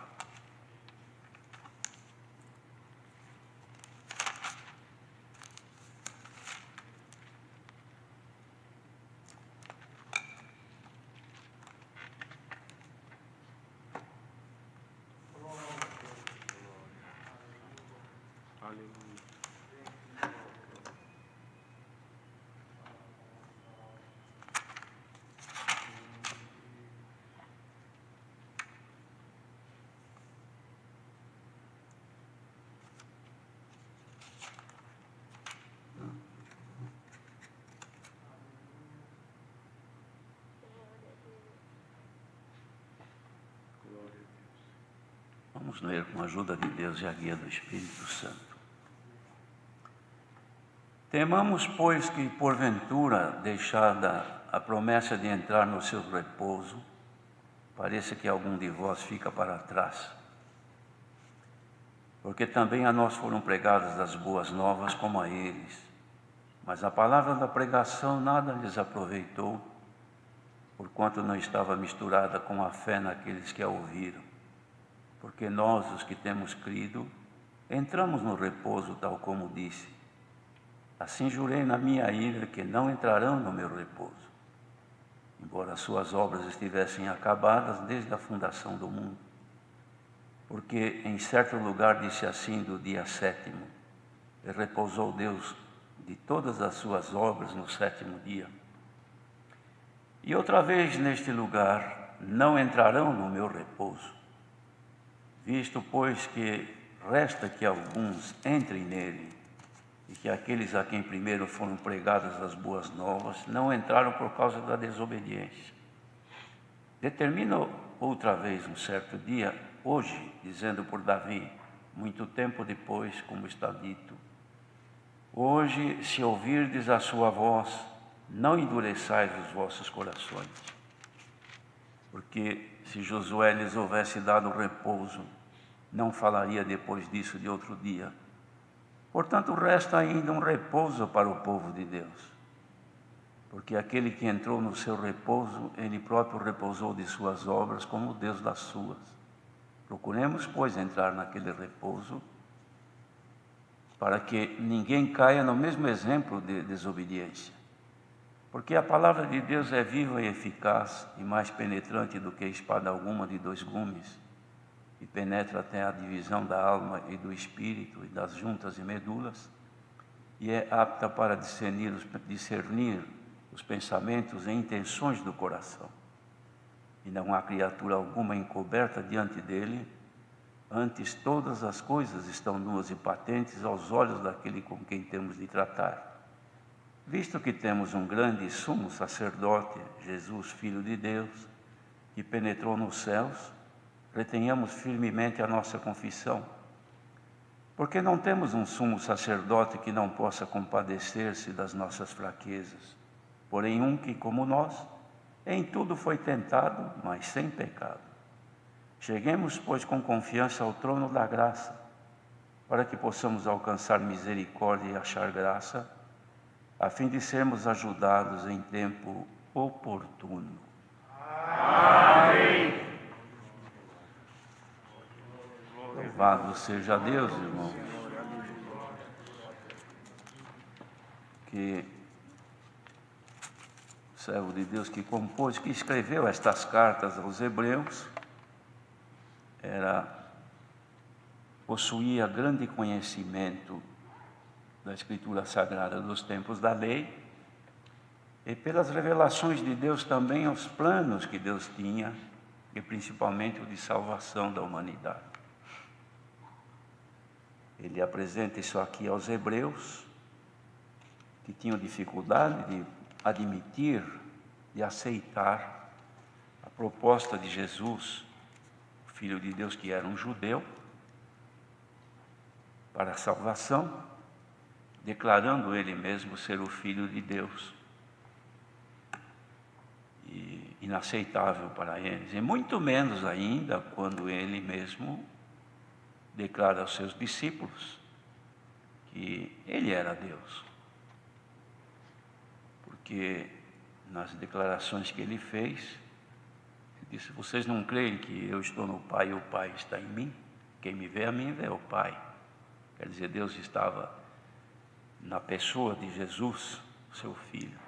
Vamos ler com a ajuda de Deus e a guia do Espírito Santo. Temamos, pois, que porventura, deixada a promessa de entrar no seu repouso, pareça que algum de vós fica para trás. Porque também a nós foram pregadas as boas novas como a eles. Mas a palavra da pregação nada lhes aproveitou, porquanto não estava misturada com a fé naqueles que a ouviram. Porque nós, os que temos crido, entramos no repouso, tal como disse. Assim jurei na minha ira que não entrarão no meu repouso, embora as suas obras estivessem acabadas desde a fundação do mundo. Porque em certo lugar disse assim do dia 7º, e repousou Deus de todas as suas obras no 7º dia. E outra vez neste lugar, não entrarão no meu repouso. Visto, pois, que resta que alguns entrem nele, e que aqueles a quem primeiro foram pregadas as boas novas não entraram por causa da desobediência. Determina outra vez um certo dia, hoje, dizendo por Davi, muito tempo depois, como está dito: hoje, se ouvirdes a sua voz, não endureçais os vossos corações. Porque se Josué lhes houvesse dado repouso, não falaria depois disso de outro dia. Portanto, resta ainda um repouso para o povo de Deus. Porque aquele que entrou no seu repouso, ele próprio repousou de suas obras, como Deus das suas. Procuremos, pois, entrar naquele repouso, para que ninguém caia no mesmo exemplo de desobediência. Porque a palavra de Deus é viva e eficaz, e mais penetrante do que espada alguma de 2 gumes, e penetra até a divisão da alma e do espírito, e das juntas e medulas, e é apta para discernir os pensamentos e intenções do coração. E não há criatura alguma encoberta diante dele, antes todas as coisas estão nuas e patentes aos olhos daquele com quem temos de tratar. Visto que temos um grande sumo sacerdote, Jesus, Filho de Deus, que penetrou nos céus, retenhamos firmemente a nossa confissão. Porque não temos um sumo sacerdote que não possa compadecer-se das nossas fraquezas, porém um que, como nós, em tudo foi tentado, mas sem pecado. Cheguemos, pois, com confiança ao trono da graça, para que possamos alcançar misericórdia e achar graça, a fim de sermos ajudados em tempo oportuno. Amém. Louvado seja Deus, irmãos, que o servo de Deus que compôs, que escreveu estas cartas aos Hebreus, possuía grande conhecimento da Escritura Sagrada dos tempos da lei, e pelas revelações de Deus também os planos que Deus tinha, e principalmente o de salvação da humanidade. Ele apresenta isso aqui aos Hebreus, que tinham dificuldade de admitir, de aceitar a proposta de Jesus, o Filho de Deus que era um judeu, para a salvação, declarando ele mesmo ser o Filho de Deus. E inaceitável para eles, e muito menos ainda quando ele mesmo declara aos seus discípulos que ele era Deus. Porque nas declarações que ele fez, ele disse: vocês não creem que eu estou no Pai e o Pai está em mim? Quem me vê a mim vê o Pai. Quer dizer, Deus estava na pessoa de Jesus, seu Filho.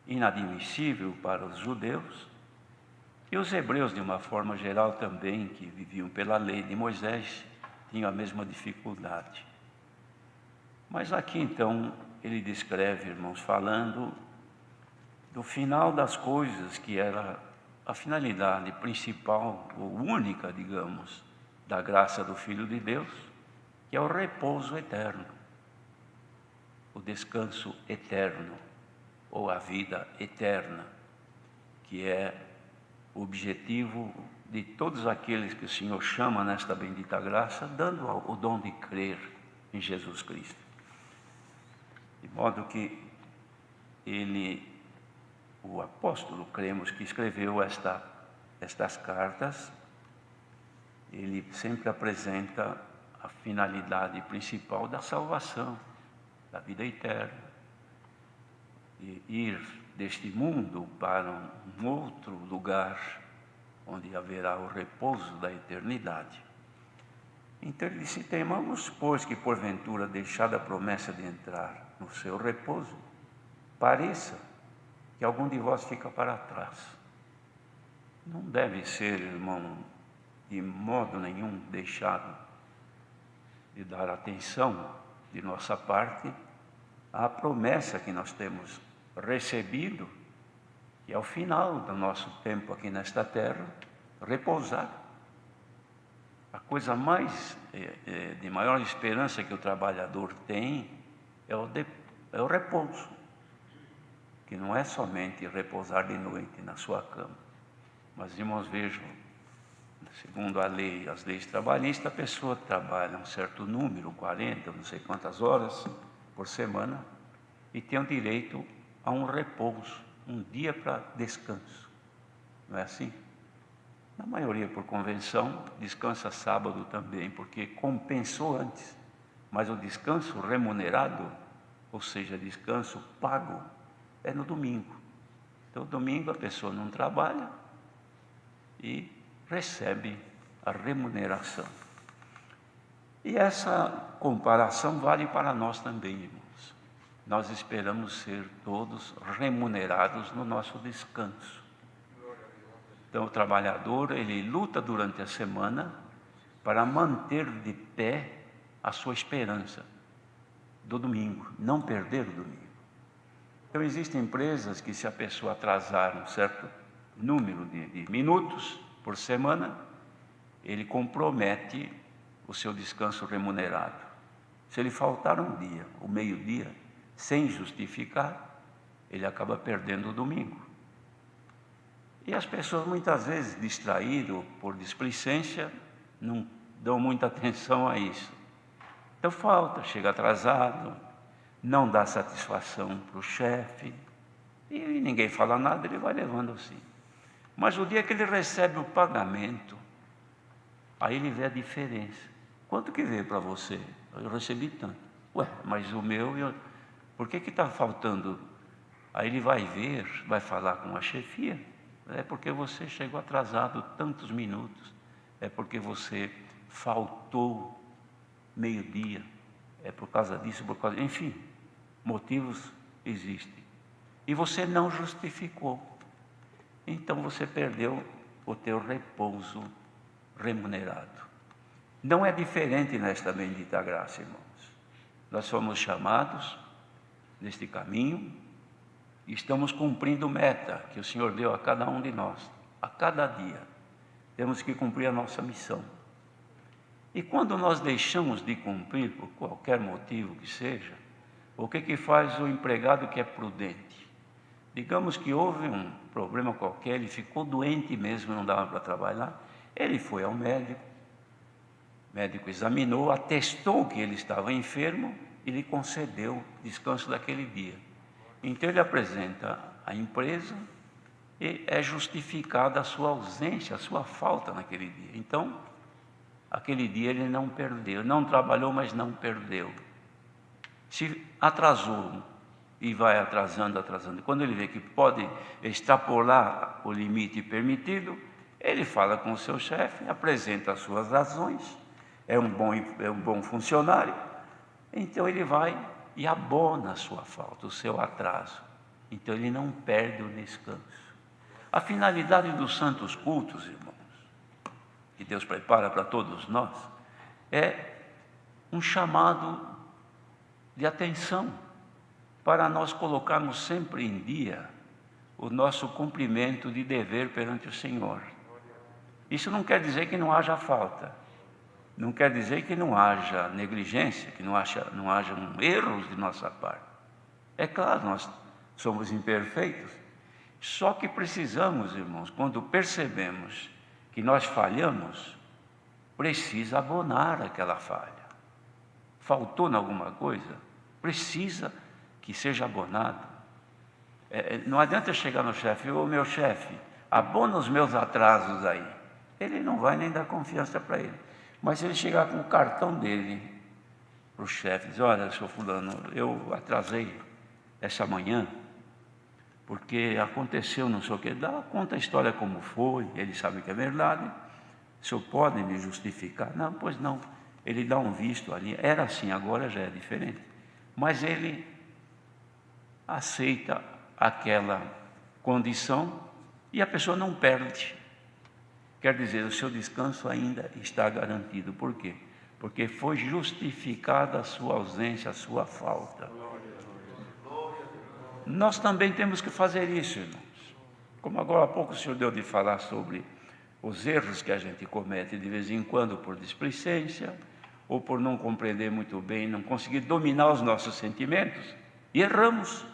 Inadmissível para os judeus, e os hebreus, de uma forma geral também, que viviam pela lei de Moisés, tinham a mesma dificuldade. Mas aqui então ele descreve, irmãos, falando do final das coisas, que era a finalidade principal, ou única, digamos, da graça do Filho de Deus, que é o repouso eterno, o descanso eterno, ou a vida eterna, que é o objetivo de todos aqueles que o Senhor chama nesta bendita graça, dando o dom de crer em Jesus Cristo. De modo que ele, o apóstolo, cremos que escreveu estas cartas, ele sempre apresenta a finalidade principal da salvação, da vida eterna, de ir deste mundo para um outro lugar, onde haverá o repouso da eternidade. Então ele disse: temamos, pois, que porventura, deixada a promessa de entrar no seu repouso, pareça que algum de vós fica para trás. Não deve ser, irmão, de modo nenhum deixado de dar atenção de nossa parte à promessa que nós temos recebido, que ao final do nosso tempo aqui nesta terra, repousar. A coisa mais de maior esperança que o trabalhador tem é o repouso, que não é somente repousar de noite na sua cama. Mas, irmãos, vejam, segundo a lei, as leis trabalhistas, a pessoa trabalha um certo número, 40, não sei quantas horas por semana, e tem o direito a um repouso, um dia para descanso. Não é assim? Na maioria, por convenção, descansa sábado também, porque compensou antes. Mas o descanso remunerado, ou seja, descanso pago, é no domingo. Então, domingo a pessoa não trabalha e recebe a remuneração. E essa comparação vale para nós também, irmãos. Nós esperamos ser todos remunerados no nosso descanso. Então, o trabalhador, ele luta durante a semana para manter de pé a sua esperança do domingo, não perder o domingo. Então, existem empresas que, se a pessoa atrasar um certo número de minutos por semana, ele compromete o seu descanso remunerado. Se ele faltar um dia, o meio-dia, sem justificar, ele acaba perdendo o domingo. E as pessoas, muitas vezes, distraídas por displicência, não dão muita atenção a isso. Então falta, chega atrasado, não dá satisfação para o chefe, e ninguém fala nada, ele vai levando assim. Mas o dia que ele recebe o pagamento, aí ele vê a diferença. Quanto que veio para você? Eu recebi tanto. Ué, mas o meu, por que está faltando? Aí ele vai ver, vai falar com a chefia. É porque você chegou atrasado tantos minutos. É porque você faltou meio-dia. É por causa disso, por causa... Enfim, motivos existem. E você não justificou. Então você perdeu o teu repouso remunerado. Não é diferente nesta bendita graça, irmãos. Nós somos chamados neste caminho e estamos cumprindo meta que o Senhor deu a cada um de nós. A cada dia temos que cumprir a nossa missão. E quando nós deixamos de cumprir, por qualquer motivo que seja, o que faz o empregado que é prudente? Digamos que houve um problema qualquer, ele ficou doente mesmo, não dava para trabalhar. Ele foi ao médico, o médico examinou, atestou que ele estava enfermo e lhe concedeu descanso daquele dia. Então ele apresenta à empresa e é justificada a sua ausência, a sua falta naquele dia. Então, aquele dia ele não perdeu, não trabalhou, mas não perdeu. Se atrasou e vai atrasando, quando ele vê que pode extrapolar o limite permitido, ele fala com o seu chefe, apresenta as suas razões, é um bom funcionário, então ele vai e abona a sua falta, o seu atraso. Então ele não perde o descanso. A finalidade dos santos cultos, irmãos, que Deus prepara para todos nós, é um chamado de atenção para nós colocarmos sempre em dia o nosso cumprimento de dever perante o Senhor. Isso não quer dizer que não haja falta, não quer dizer que não haja negligência, que não haja erros de nossa parte. É claro, nós somos imperfeitos, só que precisamos, irmãos, quando percebemos que nós falhamos, precisa abonar aquela falha. Faltou em alguma coisa, precisa que seja abonado. Não adianta eu chegar no chefe, ô meu chefe, abona os meus atrasos aí. Ele não vai nem dar confiança para ele. Mas se ele chegar com o cartão dele para o chefe, diz, olha, senhor fulano, eu atrasei essa manhã, porque aconteceu não sei o que, conta a história como foi, ele sabe que é verdade, o senhor pode me justificar? Não, pois não. Ele dá um visto ali, era assim, agora já é diferente. Mas ele aceita aquela condição e a pessoa não perde. Quer dizer, o seu descanso ainda está garantido. Por quê? Porque foi justificada a sua ausência, a sua falta. Nós também temos que fazer isso, irmãos. Como agora há pouco o senhor deu de falar sobre os erros que a gente comete de vez em quando por displicência, ou por não compreender muito bem, não conseguir dominar os nossos sentimentos, e erramos.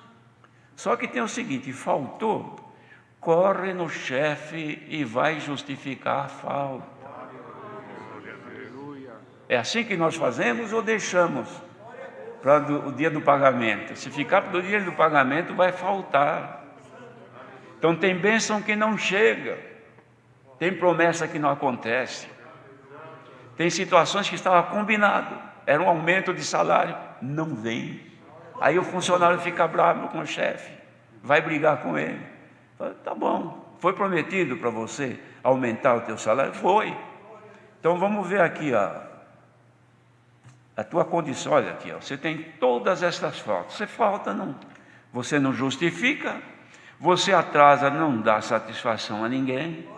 Só que tem o seguinte: faltou, corre no chefe e vai justificar a falta. É assim que nós fazemos ou deixamos para o dia do pagamento? Se ficar para o dia do pagamento, vai faltar. Então tem bênção que não chega, tem promessa que não acontece, tem situações que estava combinado, era um aumento de salário, não vem. Aí o funcionário fica bravo com o chefe, vai brigar com ele. Fala, tá bom, foi prometido para você aumentar o teu salário? Foi. Então vamos ver aqui, ó, a tua condição. Olha aqui, ó, você tem todas estas faltas. Você não justifica, você atrasa, não dá satisfação a ninguém,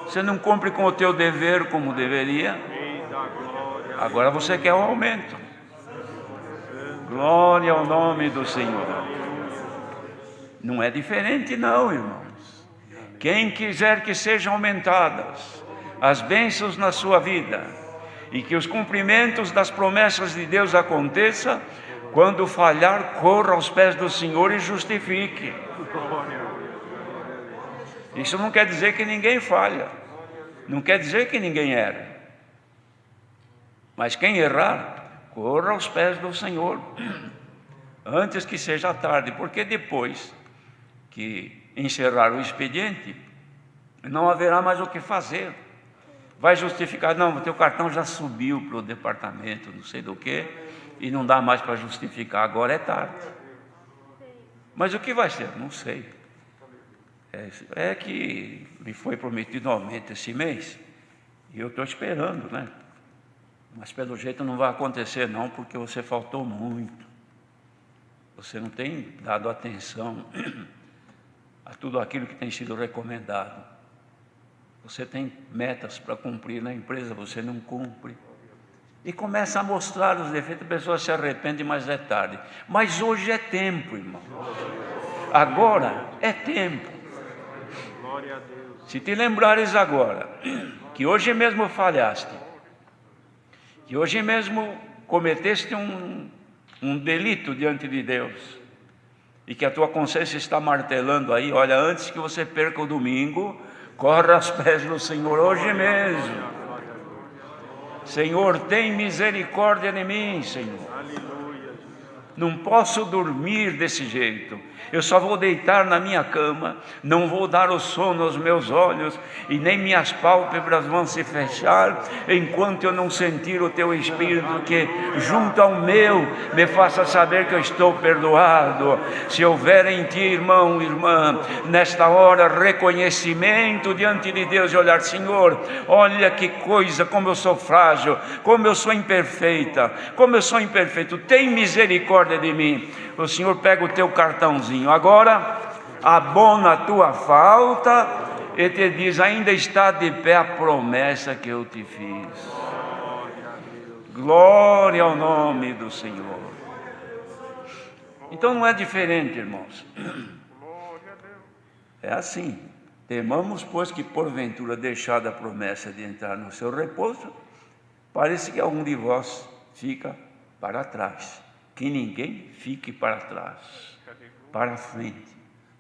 você não cumpre com o teu dever como deveria. Agora você quer um aumento. Glória ao nome do Senhor. Não é diferente não, irmãos. Quem quiser que sejam aumentadas as bênçãos na sua vida e que os cumprimentos das promessas de Deus aconteçam, quando falhar, corra aos pés do Senhor e justifique. Isso não quer dizer que ninguém falha, não quer dizer que ninguém erra, mas quem errar, corra aos pés do Senhor antes que seja tarde, porque depois que encerrar o expediente, não haverá mais o que fazer. Vai justificar: não, o teu cartão já subiu para o departamento, não sei do que, e não dá mais para justificar, agora é tarde. Mas o que vai ser? Não sei. É que me foi prometido um aumento esse mês, e eu estou esperando, né? Mas pelo jeito não vai acontecer não, porque você faltou muito. Você não tem dado atenção a tudo aquilo que tem sido recomendado. Você tem metas para cumprir na empresa, você não cumpre. E começa a mostrar os defeitos, a pessoa se arrepende, mas é tarde. Mas hoje é tempo, irmão. Agora é tempo. Se te lembrares agora, que hoje mesmo falhaste, que hoje mesmo cometeste um delito diante de Deus, e que a tua consciência está martelando aí, olha, antes que você perca o domingo, corra aos pés do Senhor hoje mesmo. Senhor, tem misericórdia de mim, Senhor. Não posso dormir desse jeito. Eu só vou deitar na minha cama, não vou dar o sono aos meus olhos, e nem minhas pálpebras vão se fechar, enquanto eu não sentir o teu Espírito que junto ao meu me faça saber que eu estou perdoado. Se houver em ti, irmão, irmã, nesta hora reconhecimento diante de Deus, e olhar: Senhor, olha que coisa, como eu sou frágil, como eu sou imperfeita, como eu sou imperfeito, tem misericórdia de mim. O Senhor pega o teu cartãozinho agora, abona a tua falta e te diz: ainda está de pé a promessa que eu te fiz. Glória ao nome do Senhor. Então não é diferente, irmãos. É assim: temamos, pois, que porventura, deixada a promessa de entrar no seu repouso, parece que algum de vós fica para trás. Que ninguém fique para trás, para frente.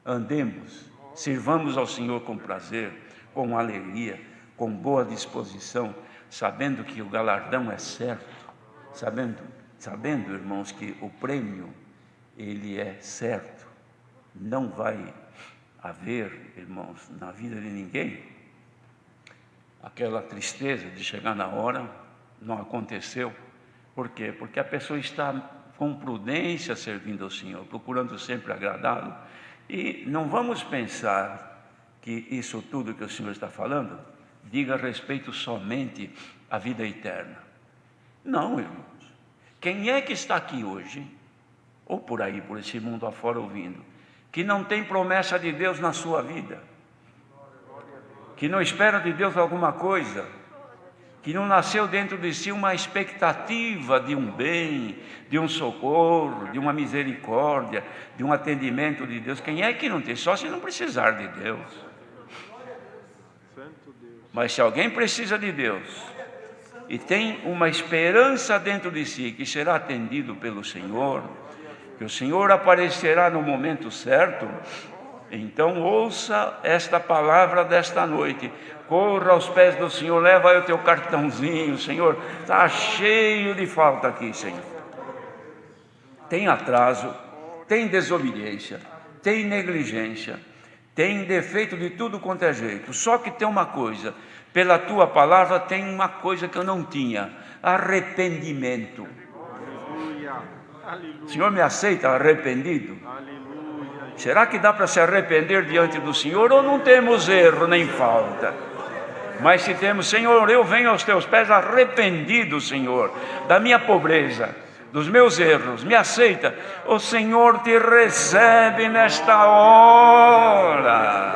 Andemos, sirvamos ao Senhor com prazer, com alegria, com boa disposição, sabendo que o galardão é certo, sabendo, irmãos, que o prêmio, ele é certo. Não vai haver, irmãos, na vida de ninguém, aquela tristeza de chegar na hora, não aconteceu. Por quê? Porque a pessoa está com prudência servindo ao Senhor, procurando sempre agradá-lo. E não vamos pensar que isso tudo que o Senhor está falando diga respeito somente à vida eterna. Não, irmãos. Quem é que está aqui hoje, ou por aí, por esse mundo afora ouvindo, que não tem promessa de Deus na sua vida, que não espera de Deus alguma coisa, que não nasceu dentro de si uma expectativa de um bem, de um socorro, de uma misericórdia, de um atendimento de Deus? Quem é que não tem? Só se não precisar de Deus. Mas se alguém precisa de Deus, e tem uma esperança dentro de si que será atendido pelo Senhor, que o Senhor aparecerá no momento certo, então ouça esta palavra desta noite. Corra aos pés do Senhor, leva aí o teu cartãozinho. Senhor, está cheio de falta aqui, Senhor. Tem atraso, tem desobediência, tem negligência, tem defeito de tudo quanto é jeito. Só que tem uma coisa, pela tua palavra tem uma coisa que eu não tinha: arrependimento. O Senhor me aceita arrependido? Será que dá para se arrepender diante do Senhor, ou não temos erro nem falta? Mas se temos, Senhor, eu venho aos teus pés arrependido, Senhor, da minha pobreza, dos meus erros, me aceita. O Senhor te recebe nesta hora.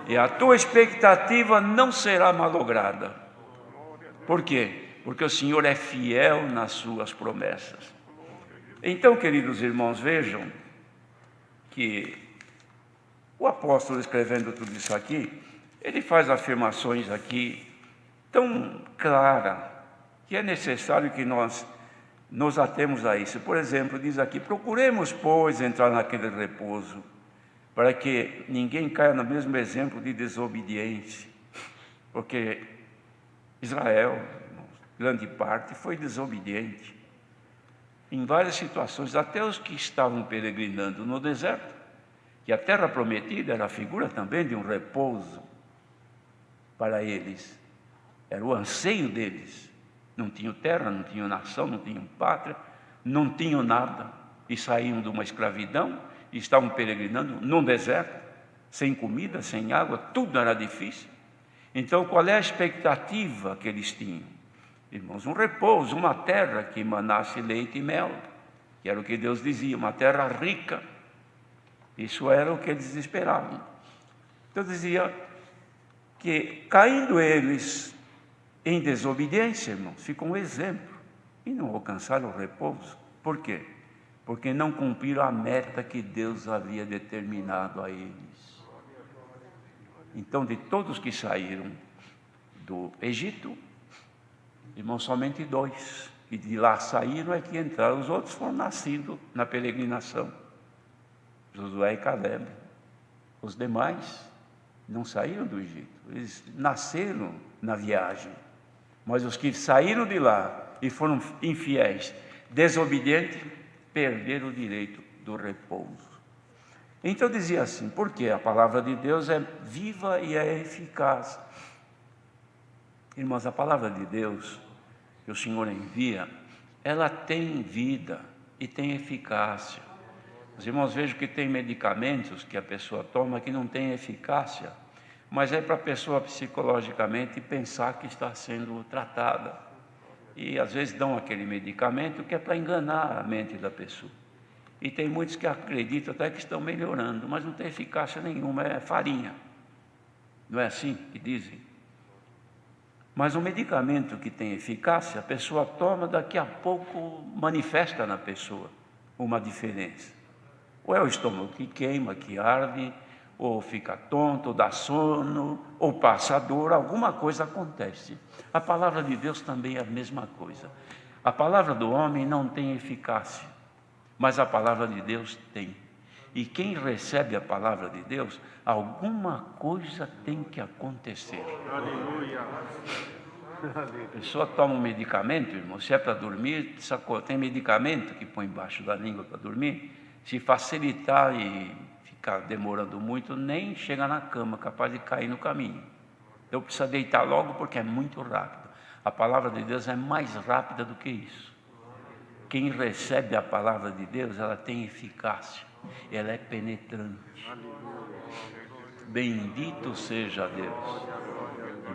E a tua expectativa não será malograda. Por quê? Porque o Senhor é fiel nas suas promessas. Então, queridos irmãos, vejam que o apóstolo, escrevendo tudo isso aqui, ele faz afirmações aqui tão claras que é necessário que nós nos atemos a isso. Por exemplo, diz aqui: procuremos, pois, entrar naquele repouso, para que ninguém caia no mesmo exemplo de desobediência, porque Israel, grande parte, foi desobediente em várias situações, até os que estavam peregrinando no deserto, que a terra prometida era a figura também de um repouso para eles, era o anseio deles. Não tinham terra, não tinham nação, não tinham pátria, não tinham nada, e saíam de uma escravidão e estavam peregrinando num deserto, sem comida, sem água, tudo era difícil. Então, qual é a expectativa que eles tinham? Irmãos, um repouso, uma terra que emanasse leite e mel, que era o que Deus dizia, uma terra rica. Isso era o que eles esperavam. Então dizia que, caindo eles em desobediência, irmãos, fica um exemplo, e não alcançaram o repouso. Por quê? Porque não cumpriram a meta que Deus havia determinado a eles. Então, de todos que saíram do Egito, irmãos, somente 2 que de lá saíram é que entraram. Os outros foram nascidos na peregrinação, Josué e Caleb. Os demais não saíram do Egito, eles nasceram na viagem. Mas os que saíram de lá e foram infiéis, desobedientes, perderam o direito do repouso. Então dizia assim, porque a palavra de Deus é viva e é eficaz. Irmãos, a palavra de Deus que o Senhor envia, ela tem vida e tem eficácia. Os irmãos, vejam que tem medicamentos que a pessoa toma que não tem eficácia, mas é para a pessoa psicologicamente pensar que está sendo tratada. E às vezes dão aquele medicamento que é para enganar a mente da pessoa. E tem muitos que acreditam até que estão melhorando, mas não tem eficácia nenhuma, é farinha. Não é assim que dizem? Mas o medicamento que tem eficácia, a pessoa toma, daqui a pouco manifesta na pessoa uma diferença. Ou é o estômago que queima, que arde, ou fica tonto, ou dá sono, ou passa dor, alguma coisa acontece. A palavra de Deus também é a mesma coisa. A palavra do homem não tem eficácia, mas a palavra de Deus tem. E quem recebe a palavra de Deus, alguma coisa tem que acontecer. Aleluia. A pessoa toma um medicamento, irmão, se é para dormir, tem medicamento que põe embaixo da língua para dormir, se facilitar e ficar demorando muito, nem chega na cama, capaz de cair no caminho. Eu preciso deitar logo porque é muito rápido. A palavra de Deus é mais rápida do que isso. Quem recebe a palavra de Deus, ela tem eficácia, ela é penetrante. Bendito seja Deus.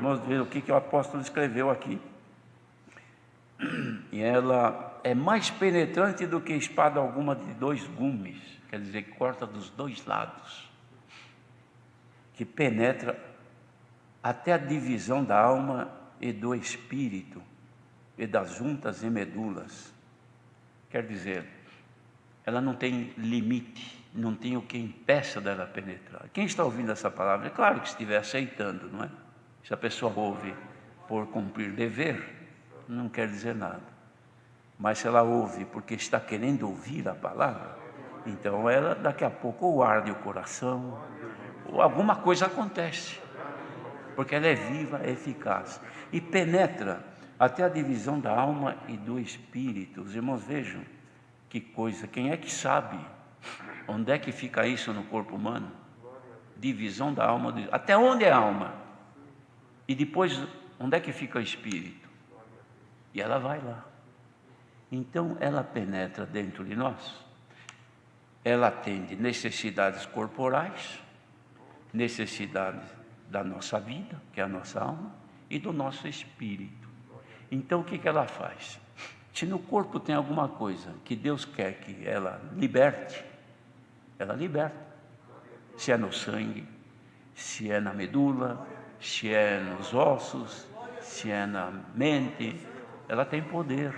Vamos ver o que o apóstolo escreveu aqui. E ela é mais penetrante do que espada alguma de 2 gumes, quer dizer, que corta dos 2 lados, que penetra até a divisão da alma e do espírito, e das juntas e medulas. Quer dizer, ela não tem limite, não tem o que impeça dela penetrar. Quem está ouvindo essa palavra, é claro que estiver aceitando, não é? Se a pessoa ouve por cumprir dever, não quer dizer nada. Mas se ela ouve porque está querendo ouvir a palavra, então ela daqui a pouco ou arde o coração, ou alguma coisa acontece. Porque ela é viva, é eficaz e penetra até a divisão da alma e do espírito. Os irmãos, vejam que coisa, quem é que sabe onde é que fica isso no corpo humano? Divisão da alma, até onde é a alma? E depois, onde é que fica o espírito? E ela vai lá. Então, ela penetra dentro de nós. Ela atende necessidades corporais, necessidades da nossa vida, que é a nossa alma, e do nosso espírito. Então, o que ela faz? Se no corpo tem alguma coisa que Deus quer que ela liberte, ela liberta. Se é no sangue, se é na medula, se é nos ossos, se é na mente, ela tem poder.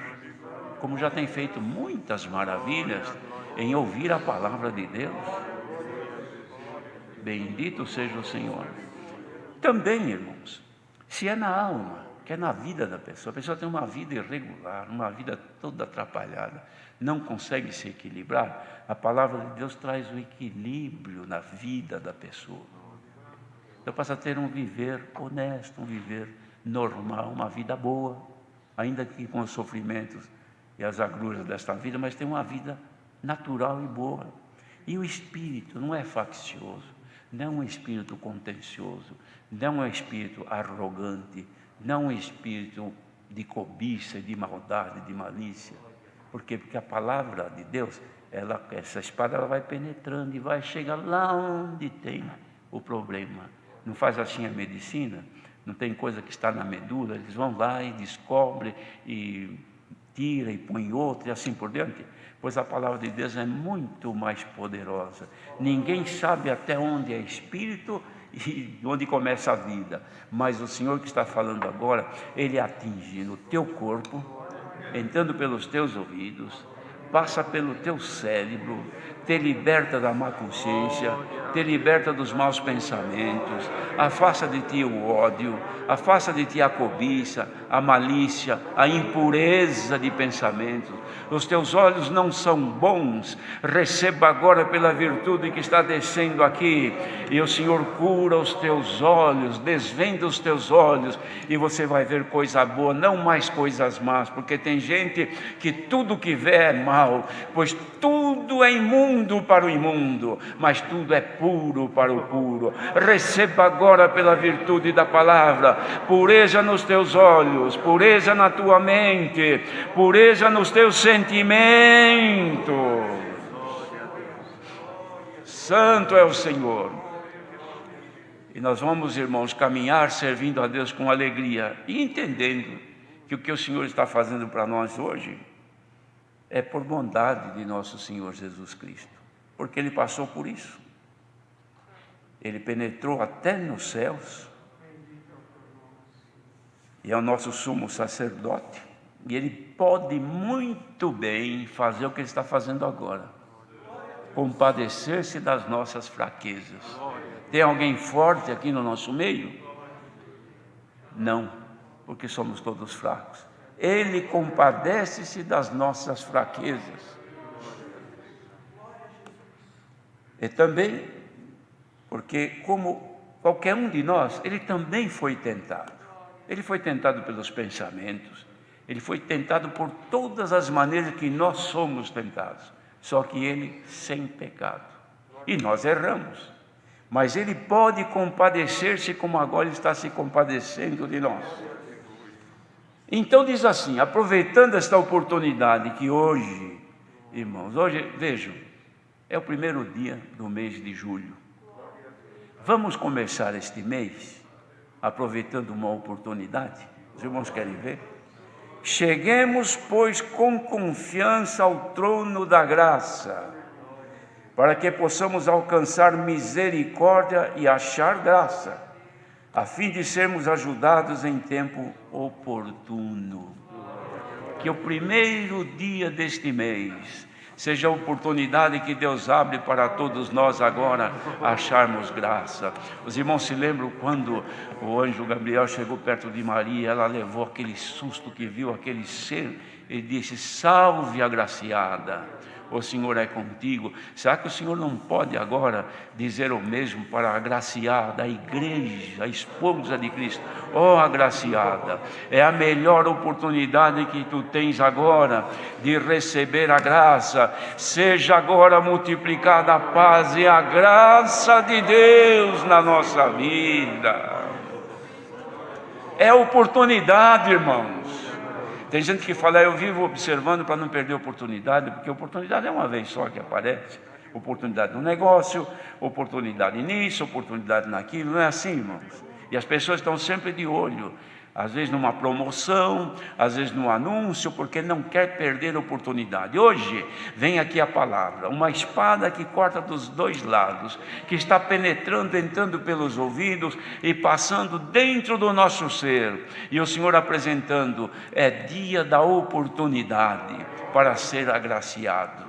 Como já tem feito muitas maravilhas em ouvir a palavra de Deus. Bendito seja o Senhor. Também, irmãos, se é na alma, que é na vida da pessoa, a pessoa tem uma vida irregular, uma vida toda atrapalhada, não consegue se equilibrar, a palavra de Deus traz o equilíbrio na vida da pessoa. Então passa a ter um viver honesto, um viver normal, uma vida boa, ainda que com os sofrimentos e as agruras desta vida, mas tem uma vida natural e boa. E o espírito não é faccioso, não é um espírito contencioso, não é um espírito arrogante, não é um espírito de cobiça, de maldade, de malícia. Por quê? Porque a palavra de Deus, essa espada ela vai penetrando e vai chegar lá onde tem o problema. Não faz assim a medicina? Não tem coisa que está na medula, eles vão lá e descobrem e tira e põe outra e assim por diante. Pois a palavra de Deus é muito mais poderosa. Ninguém sabe até onde é espírito e onde começa a vida. Mas o Senhor que está falando agora, Ele atinge no teu corpo, entrando pelos teus ouvidos, passa pelo teu cérebro, te liberta da má consciência, te liberta dos maus pensamentos, afasta de ti o ódio, afasta de ti a cobiça, a malícia, a impureza de pensamentos. Os teus olhos não são bons, receba agora pela virtude que está descendo aqui, e o Senhor cura os teus olhos, desvenda os teus olhos, e você vai ver coisa boa, não mais coisas más, porque tem gente que tudo que vê é mal, pois tudo é imundo para o imundo, mas tudo é puro para o puro. Receba agora pela virtude da palavra, pureza nos teus olhos, pureza na tua mente, pureza nos teus sentimentos. Santo é o Senhor. E nós vamos, irmãos, caminhar servindo a Deus com alegria e entendendo que o que o Senhor está fazendo para nós hoje é por bondade de nosso Senhor Jesus Cristo, porque Ele passou por isso. Ele penetrou até nos céus e é o nosso sumo sacerdote, e Ele pode muito bem fazer o que Ele está fazendo agora, compadecer-se das nossas fraquezas. Tem alguém forte aqui no nosso meio? Não, porque somos todos fracos. Ele compadece-se das nossas fraquezas. E também, porque como qualquer um de nós, ele também foi tentado. Ele foi tentado pelos pensamentos, ele foi tentado por todas as maneiras que nós somos tentados, só que ele sem pecado. E nós erramos, mas ele pode compadecer-se como agora ele está se compadecendo de nós. Então diz assim, aproveitando esta oportunidade que hoje, irmãos, hoje, vejam, é o primeiro dia do mês de julho. Vamos começar este mês aproveitando uma oportunidade. Os irmãos querem ver? Cheguemos, pois, com confiança ao trono da graça, para que possamos alcançar misericórdia e achar graça, a fim de sermos ajudados em tempo oportuno. Que o primeiro dia deste mês seja a oportunidade que Deus abre para todos nós agora acharmos graça. Os irmãos se lembram quando o anjo Gabriel chegou perto de Maria, ela levou aquele susto que viu aquele ser e disse: salve, agraciada, o Senhor é contigo. Será que o Senhor não pode agora dizer o mesmo para a agraciada, a igreja, a esposa de Cristo? Ó agraciada, é a melhor oportunidade que tu tens agora de receber a graça. Seja agora multiplicada a paz e a graça de Deus na nossa vida. É oportunidade, irmãos. Tem gente que fala: eu vivo observando para não perder a oportunidade, porque a oportunidade é uma vez só que aparece. Oportunidade no negócio, oportunidade nisso, oportunidade naquilo. Não é assim, irmãos? E as pessoas estão sempre de olho, às vezes numa promoção, às vezes num anúncio, porque não quer perder a oportunidade. Hoje vem aqui a palavra, uma espada que corta dos dois lados, que está penetrando, entrando pelos ouvidos e passando dentro do nosso ser. E o Senhor apresentando: é dia da oportunidade para ser agraciado.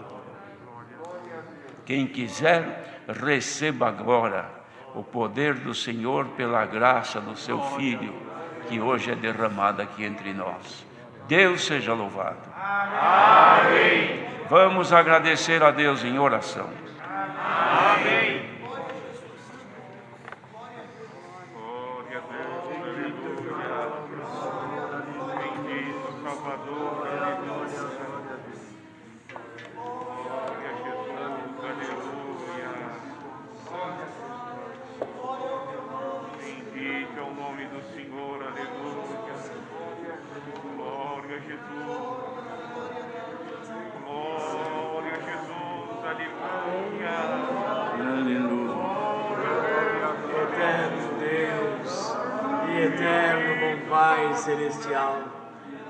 Quem quiser, receba agora o poder do Senhor pela graça do seu Filho, que hoje é derramada aqui entre nós. Deus seja louvado. Amém. Vamos agradecer a Deus em oração. Amém. Glória a Deus, aleluia. Bendito Salvador, aleluia. Glória a Jesus, aleluia. Bendito é o nome do Senhor, aleluia. Glória a Jesus. Glória a Jesus, aleluia. Eterno Deus e eterno bom Pai Celestial,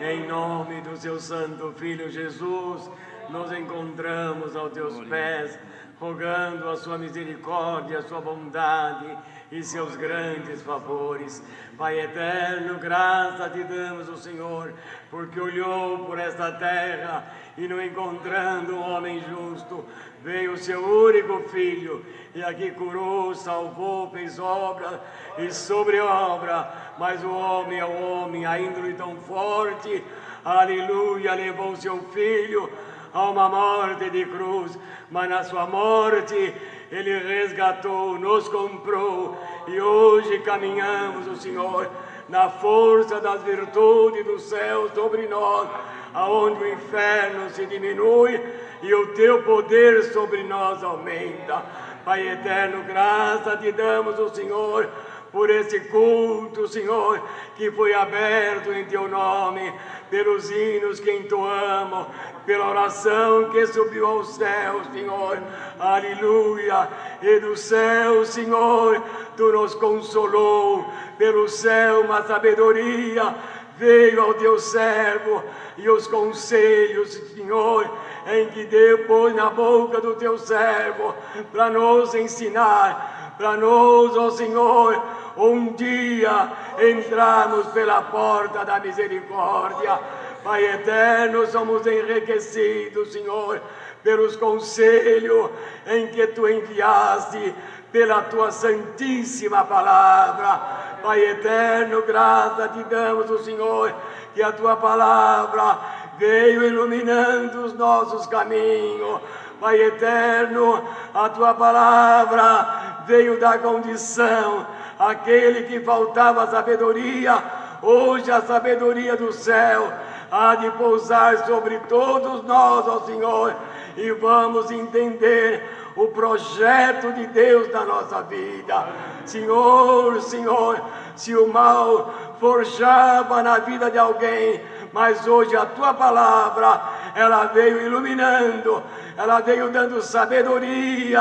em nome do seu Santo Filho Jesus, nos encontramos aos teus pés, rogando a sua misericórdia, a sua bondade e seus grandes favores. Pai eterno, graça te damos, o Senhor, porque olhou por esta terra e, não encontrando um homem justo, veio o seu único Filho e aqui curou, salvou, fez obra e sobre obra. Mas o homem é o homem, a índole tão forte, aleluia, levou seu Filho a uma morte de cruz, mas na sua morte Ele resgatou, nos comprou, e hoje caminhamos, o Senhor, na força das virtudes do céu sobre nós, aonde o inferno se diminui e o teu poder sobre nós aumenta. Pai eterno, graça te damos, o Senhor, por esse culto, Senhor, que foi aberto em teu nome, pelos hinos que entoamos, pela oração que subiu aos céus, Senhor, aleluia. E do céu, Senhor, tu nos consolou, pelo céu uma sabedoria veio ao teu servo, e os conselhos, Senhor, em que depois na boca do teu servo, para nos ensinar, para nós, ó Senhor, um dia entrarmos pela porta da misericórdia. Pai eterno, somos enriquecidos, Senhor, pelos conselhos em que tu enviaste, pela tua santíssima palavra. Pai eterno, graça te damos, o Senhor, que a tua palavra veio iluminando os nossos caminhos. Pai eterno, a tua palavra veio dar condição àquele que faltava sabedoria. Hoje a sabedoria do céu há de pousar sobre todos nós, ó Senhor, e vamos entender o projeto de Deus na nossa vida. Senhor, Senhor, se o mal forjava na vida de alguém, mas hoje a tua palavra, ela veio iluminando, ela veio dando sabedoria,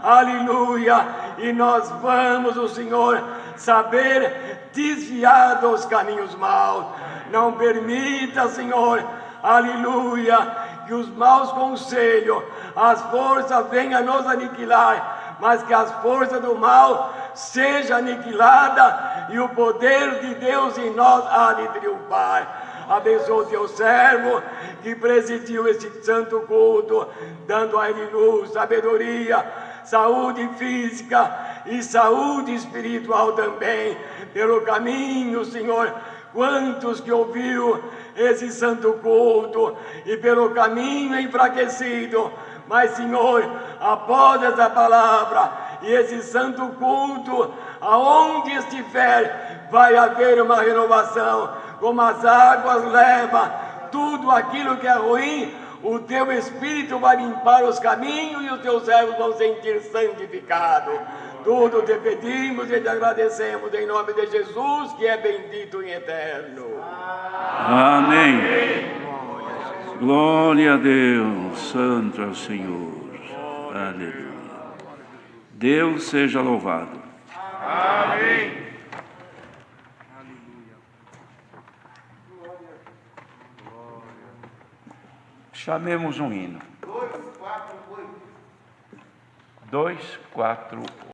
aleluia, e nós vamos, o Senhor, saber desviar dos caminhos maus. Não permita, Senhor, aleluia, que os maus conselhos, as forças venham nos aniquilar, mas que as forças do mal sejam aniquiladas e o poder de Deus em nós há de triunfar. Abençoa o teu servo que presidiu este santo culto, dando a ele luz, sabedoria, saúde física e saúde espiritual também. Pelo caminho, Senhor, quantos que ouviu esse santo culto e pelo caminho enfraquecido, mas, Senhor, após essa palavra e esse santo culto, aonde estiver, vai haver uma renovação, como as águas levam tudo aquilo que é ruim, o teu Espírito vai limpar os caminhos e os teus servos vão sentir santificado. Tudo te pedimos e te agradecemos em nome de Jesus, que é bendito e eterno. Amém. Glória a Deus, santo é o Senhor. Aleluia. Deus seja louvado. Amém. Chamemos um hino. 248.